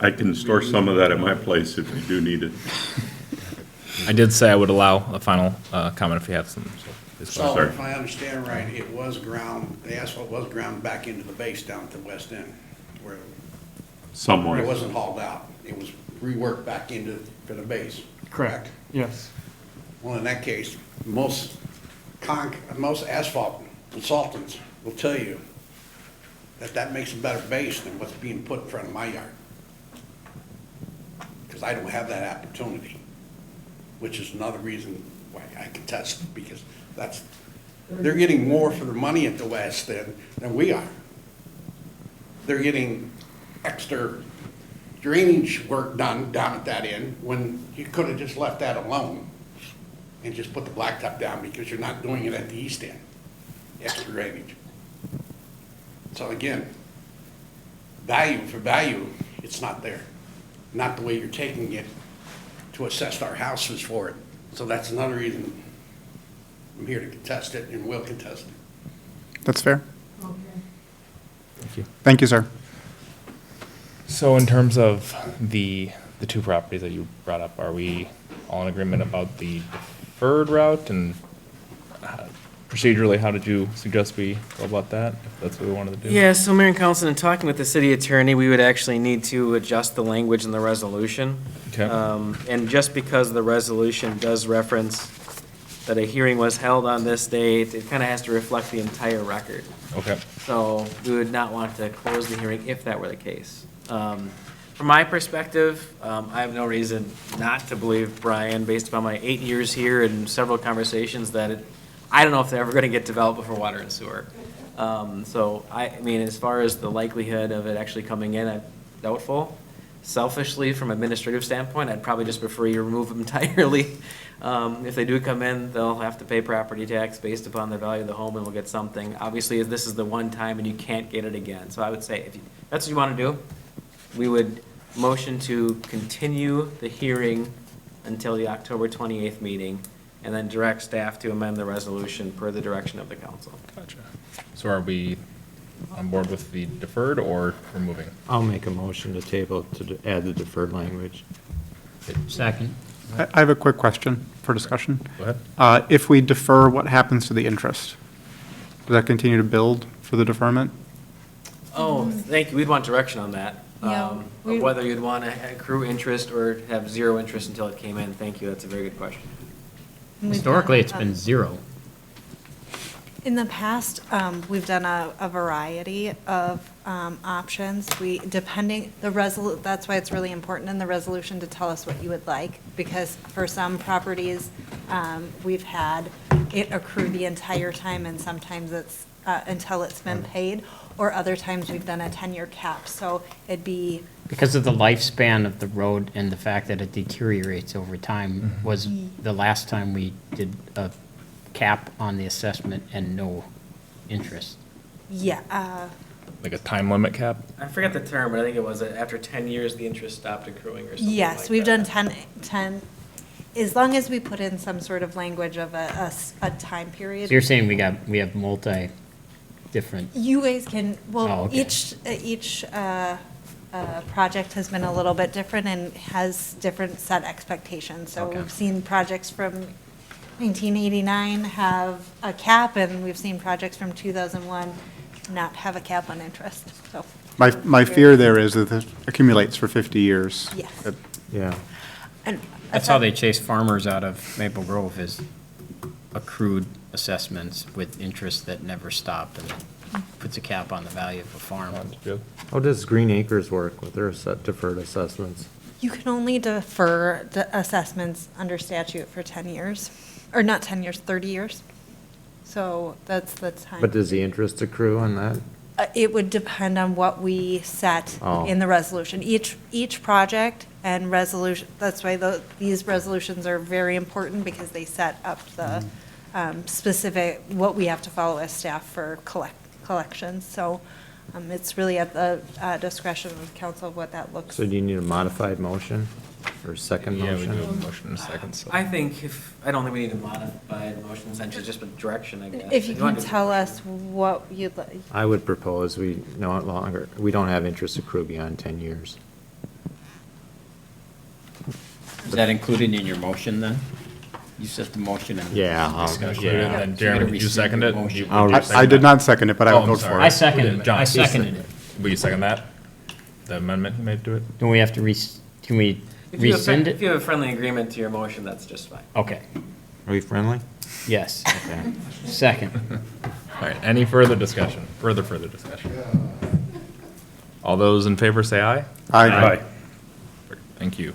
I can store some of that at my place if you do need it. I did say I would allow a final comment if you have some. So if I understand right, it was ground, the asphalt was ground back into the base down at the west end, where Somewhere. it wasn't hauled out. It was reworked back into, for the base. Correct. Yes. Well, in that case, most asphalt consultants will tell you that that makes a better base than what's being put in front of my yard. Because I don't have that opportunity, which is another reason why I contest, because they're getting more for their money at the west than we are. They're getting extra drainage work done down at that end, when you could have just left that alone and just put the blacktop down, because you're not doing it at the east end, extra drainage. So again, value for value, it's not there. Not the way you're taking it to assess our houses for it. So that's another reason I'm here to contest it and will contest it. That's fair. Okay. Thank you. Thank you, sir. So in terms of the two properties that you brought up, are we all in agreement about the deferred route, and procedurally, how did you suggest we go about that, if that's what we wanted to do? Yeah, so Mayor and Council, in talking with the city attorney, we would actually need to adjust the language in the resolution. Okay. And just because the resolution does reference that a hearing was held on this date, it kind of has to reflect the entire record. Okay. So we would not want to close the hearing if that were the case. From my perspective, I have no reason not to believe Brian, based upon my 8 years here and several conversations, that I don't know if they're ever going to get developed before water and sewer. So I mean, as far as the likelihood of it actually coming in, I'm doubtful. Selfishly, from an administrative standpoint, I'd probably just prefer you remove them entirely. If they do come in, they'll have to pay property tax based upon the value of the home, and we'll get something. Obviously, this is the one time, and you can't get it again. So I would say, if that's what you want to do, we would motion to continue the hearing until the October 28th meeting, and then direct staff to amend the resolution per the direction of the council. Gotcha. So are we on board with the deferred or removing? I'll make a motion to table to add the deferred language. Second. I have a quick question for discussion. Go ahead. If we defer, what happens to the interest? Does that continue to build for the deferment? Oh, thank you. We'd want direction on that. Yeah, Of we- whether you'd want to accrue interest or have zero interest until it came in. Thank you. That's a very good question. Historically, it's been zero. In the past, we've done a variety of options. That's why it's really important in the resolution to tell us what you would like, because for some properties, we've had it accrue the entire time, and sometimes it's until it's been paid, or other times we've done a 10-year cap, so it'd be. Because of the lifespan of the road and the fact that it deteriorates over time, was the last time we did a cap on the assessment and no interest. Yeah, Like a time limit cap? I forget the term, but I think it was after 10 years, the interest stopped accruing or something like that. yes, we've done 10, as long as we put in some sort of language of a time period. So you're saying we have different, You guys can, Oh, well, okay. each project has been a little bit different and has different set expectations. So Okay. we've seen projects from 1989 have a cap, and we've seen projects from 2001 not have a cap on interest, so. My fear there is that this accumulates for 50 years. Yes. That- Yeah. And That's how they chase farmers out of Maple Grove, is accrued assessments with interest that never stop, and puts a cap on the value of a farm. How does Green Acres work with their deferred assessments? You can only defer the assessments under statute for 10 years, or not 10 years, 30 years. So that's the time. But does the interest accrue on that? It would depend on what we set Oh. in the resolution. Each project and resolution, that's why these resolutions are very important, because they set up the specific, what we have to follow as staff for collections. So it's really at the discretion of council what that looks. So do you need a modified motion or second Yeah, motion? we do a motion in a second, so. I think I don't think we need to modify the motion, essentially just with direction, I guess. If you want can to- tell us what you'd like. I would propose we we don't have interest accrue beyond 10 years. Is that included in your motion then? You set the motion and. Yeah, I'll- Discussion, yeah. and then Jeremy, did you second it? You- I'll did you I did not second it, but I Oh, will I'm vote sorry. for I it. seconded it. John, I seconded it. Will you second that? The amendment you made to it? Don't we have to can we If you have a rescind If it? you have a friendly agreement to your motion, that's just fine. Okay, Are we friendly? yes. Okay. Second. All right, any further discussion? Further discussion? All those in favor say aye. Aye. Thank you.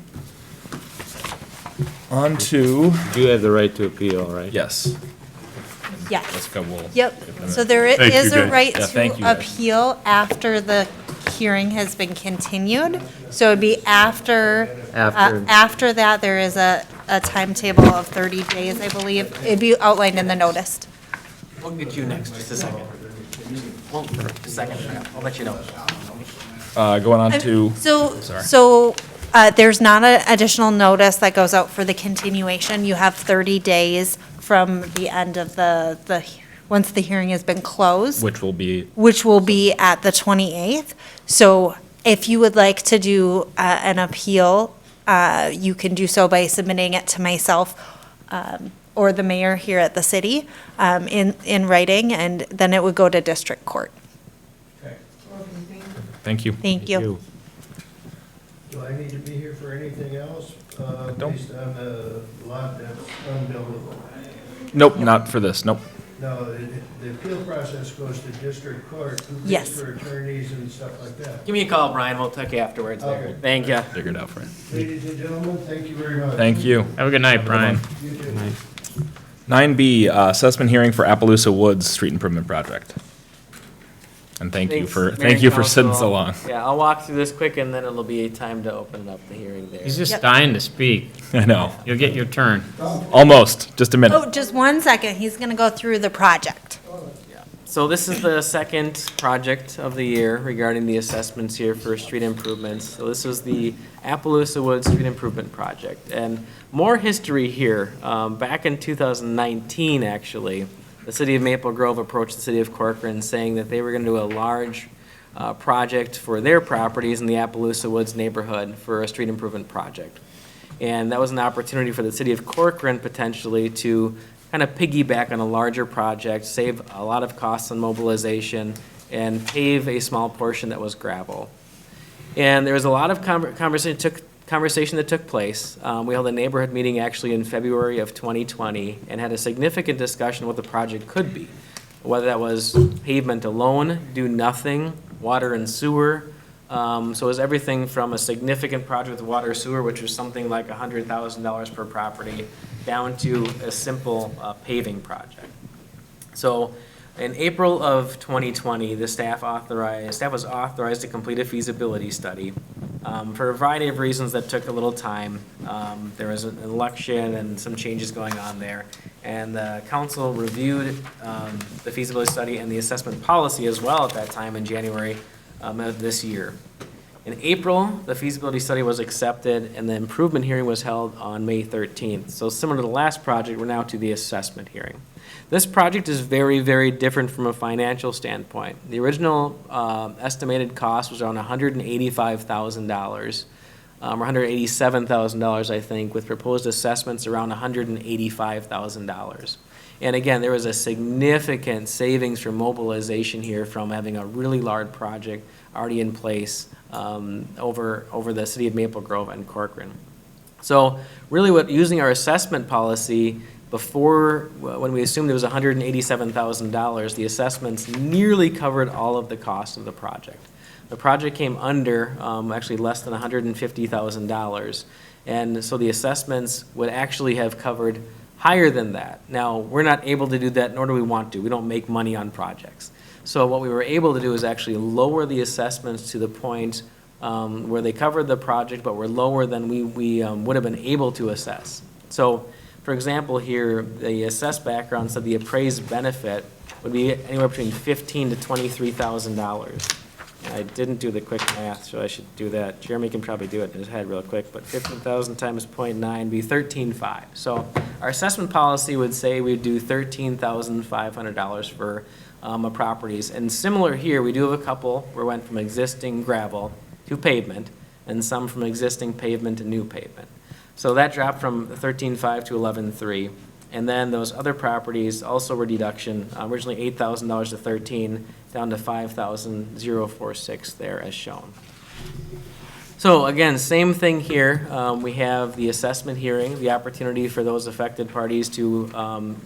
On to, You have the right to appeal, right? yes, Yes. let's go, we'll. Yep, give them so a- there Thank you, is a guys. right Yeah, thank to you, guys. appeal after the hearing has been continued. So it'd be after that, there is a timetable of 30 days, I believe. It'd be outlined in the notice. We'll get you next, just a second. Well, a second, I'll let you know. Going on to, sorry. So there's not an additional notice that goes out for the continuation. You have 30 days from the end of once the hearing has been closed. which will be, Which will be at the 28th. So if you would like to do an appeal, you can do so by submitting it to myself or the mayor here at the city in writing, and then it would go to district court. thank you. Thank you. Do I need to be here for anything else, Don't. based on the lot that's unbuildable? Nope, not for this, nope. No, the appeal process goes to district court. Who pays Yes. for attorneys and stuff like that? Give me a call, Brian, we'll talk afterwards. Okay. Thank you. Figured out for you. Ladies and gentlemen, thank you very much. Thank you. Have a good night, Brian. You too. 9B, assessment hearing for Appaloosa Woods Street Improvement Project. And thank you for sitting so long. Yeah, I'll walk through this quick, and then it'll be time to open up the hearing there. He's just Yep. dying to speak. I know, You'll get your turn. almost, just a minute. Oh, just 1 second. He's going to go through the project. So this is the second project of the year regarding the assessments here for street improvements. So this was the Appaloosa Woods Street Improvement Project. And more history here. Back in 2019, actually, the city of Maple Grove approached the city of Corcoran saying that they were going to do a large project for their properties in the Appaloosa Woods neighborhood for a street improvement project. And that was an opportunity for the city of Corcoran potentially to kind of piggyback on a larger project, save a lot of costs on mobilization, and pave a small portion that was gravel. And there was a lot of conversation that took place. We held a neighborhood meeting actually in February of 2020 and had a significant discussion what the project could be. Whether that was pavement alone, do nothing, water and sewer. So it was everything from a significant project with water sewer, which was something like $100,000 per property, down to a simple paving project. So in April of 2020, the staff was authorized to complete a feasibility study. For a variety of reasons that took a little time. There was an election and some changes going on there. And the council reviewed the feasibility study and the assessment policy as well at that time in January of this year. In April, the feasibility study was accepted and the improvement hearing was held on May 13th. So similar to the last project, we're now to the assessment hearing. This project is very, very different from a financial standpoint. The original estimated cost was around $185,000, or $187,000, I think, with proposed assessments around $185,000. And again, there was a significant savings for mobilization here from having a really large project already in place over the city of Maple Grove and Corcoran. So really what, using our assessment policy, before, when we assumed it was $187,000, the assessments nearly covered all of the cost of the project. The project came under, actually less than $150,000. And so the assessments would actually have covered higher than that. Now, we're not able to do that, nor do we want to. We don't make money on projects. So what we were able to do is actually lower the assessments to the point where they covered the project, but were lower than we would have been able to assess. So, for example, here, the assessed background said the appraised benefit would be anywhere between $15,000 to $23,000. I didn't do the quick math, so I should do that. Jeremy can probably do it in his head real quick, but 15,000 times 0.9 would be 13,500. So our assessment policy would say we'd do $13,500 for properties. And similar here, we do have a couple where we went from existing gravel to pavement, and some from existing pavement to new pavement. So that dropped from 13,500 to 11,300. And then those other properties also were deduction, originally $8,000 to 13, down to 5,046 there as shown. So again, same thing here. We have the assessment hearing, the opportunity for those affected parties to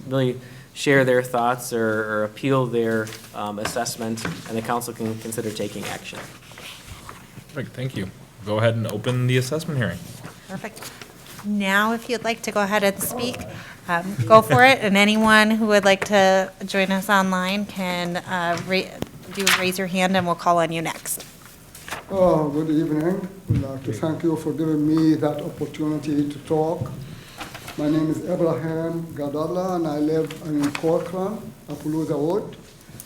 really share their thoughts or appeal their assessment, and the council can consider taking action. Perfect, thank you. Go ahead and open the assessment hearing. Perfect. Now, if you'd like to go ahead and speak, go for it. And anyone who would like to join us online can raise your hand, and we'll call on you next. Good evening. I'd like to thank you for giving me that opportunity to talk. My name is Abraham Gadalla, and I live in Corcoran, Appaloosa Road,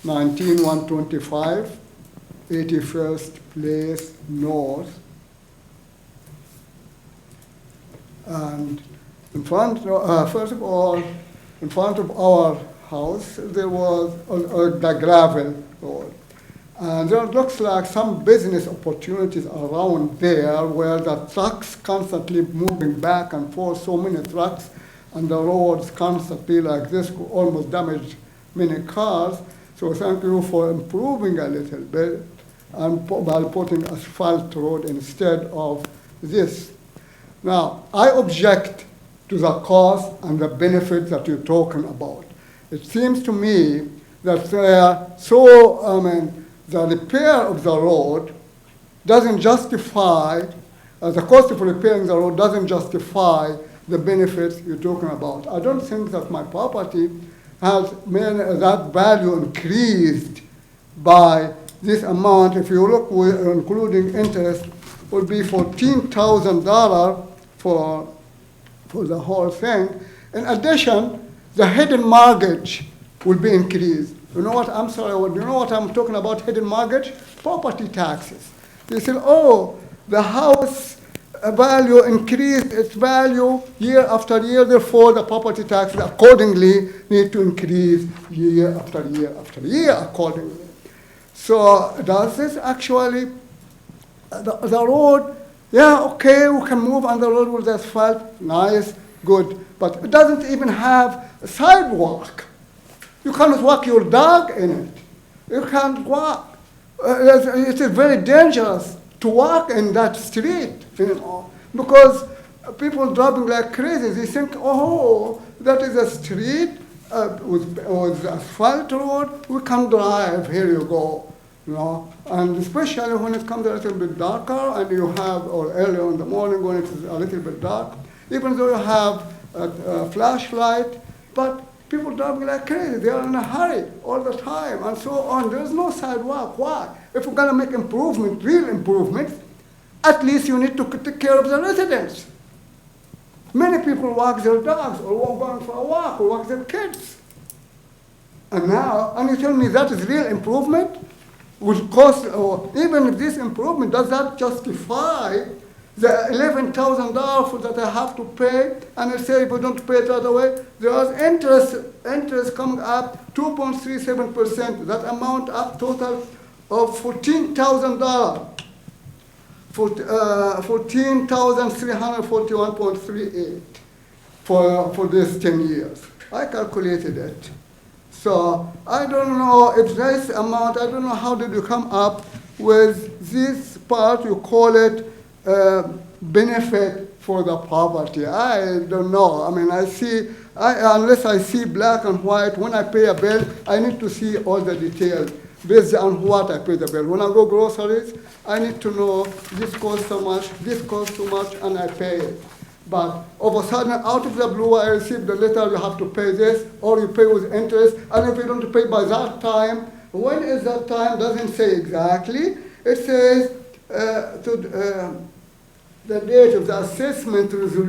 19125, 81st Place North. And in front, first of all, in front of our house, there was the gravel road. And there looks like some business opportunities around there where the trucks constantly moving back and forth, so many trucks, and the roads constantly like this could almost damage many cars. So thank you for improving a little bit and by putting asphalt road instead of this. Now, I object to the cost and the benefits that you're talking about. It seems to me that the repair of the road doesn't justify, the cost of repairing the road doesn't justify the benefits you're talking about. I don't think that my property has made that value increased by this amount. If you look, including interest, would be $14,000 for the whole thing. In addition, the hidden mortgage will be increased. You know what, I'm sorry, you know what I'm talking about, hidden mortgage? Property taxes. They say, oh, the house value increased its value year after year, therefore the property taxes accordingly need to increase year after year after year accordingly. So does this actually, the road, yeah, okay, we can move on the road with asphalt, nice, good, but it doesn't even have a sidewalk. You cannot walk your dog in it. You can't walk. It is very dangerous to walk in that street, you know, because people driving like crazy. They think, oh, that is a street with asphalt road. We can drive. Here you go. You know, and especially when it comes a little bit darker, and you have, or early in the morning when it is a little bit dark, even though you have a flashlight, but people driving like crazy. They are in a hurry all the time, and so on. There's no sidewalk. Why? If we're gonna make improvement, real improvements, at least you need to take care of the residents. Many people walk their dogs, or walk going for a walk, or walk their kids. And now, and you tell me that is real improvement? Would cost, or even if this improvement, does that justify the $11,000 that I have to pay? And I say if I don't pay it right away, there is interest coming up 2.37%. That amount up total of $14,000, $14,341.38 for this 10 years. I calculated it. So I don't know if this amount, I don't know how did you come up with this part, you call it benefit for the property. I don't know. I mean, unless I see black and white, when I pay a bill, I need to see all the details based on what I pay the bill. When I go groceries, I need to know this costs so much, this costs so much, and I pay it. But all of a sudden, out of the blue, I receive the letter, you have to pay this, or you pay with interest, and if you don't pay by that time, when is that time? Doesn't say exactly. It says the date of the assessment resolution.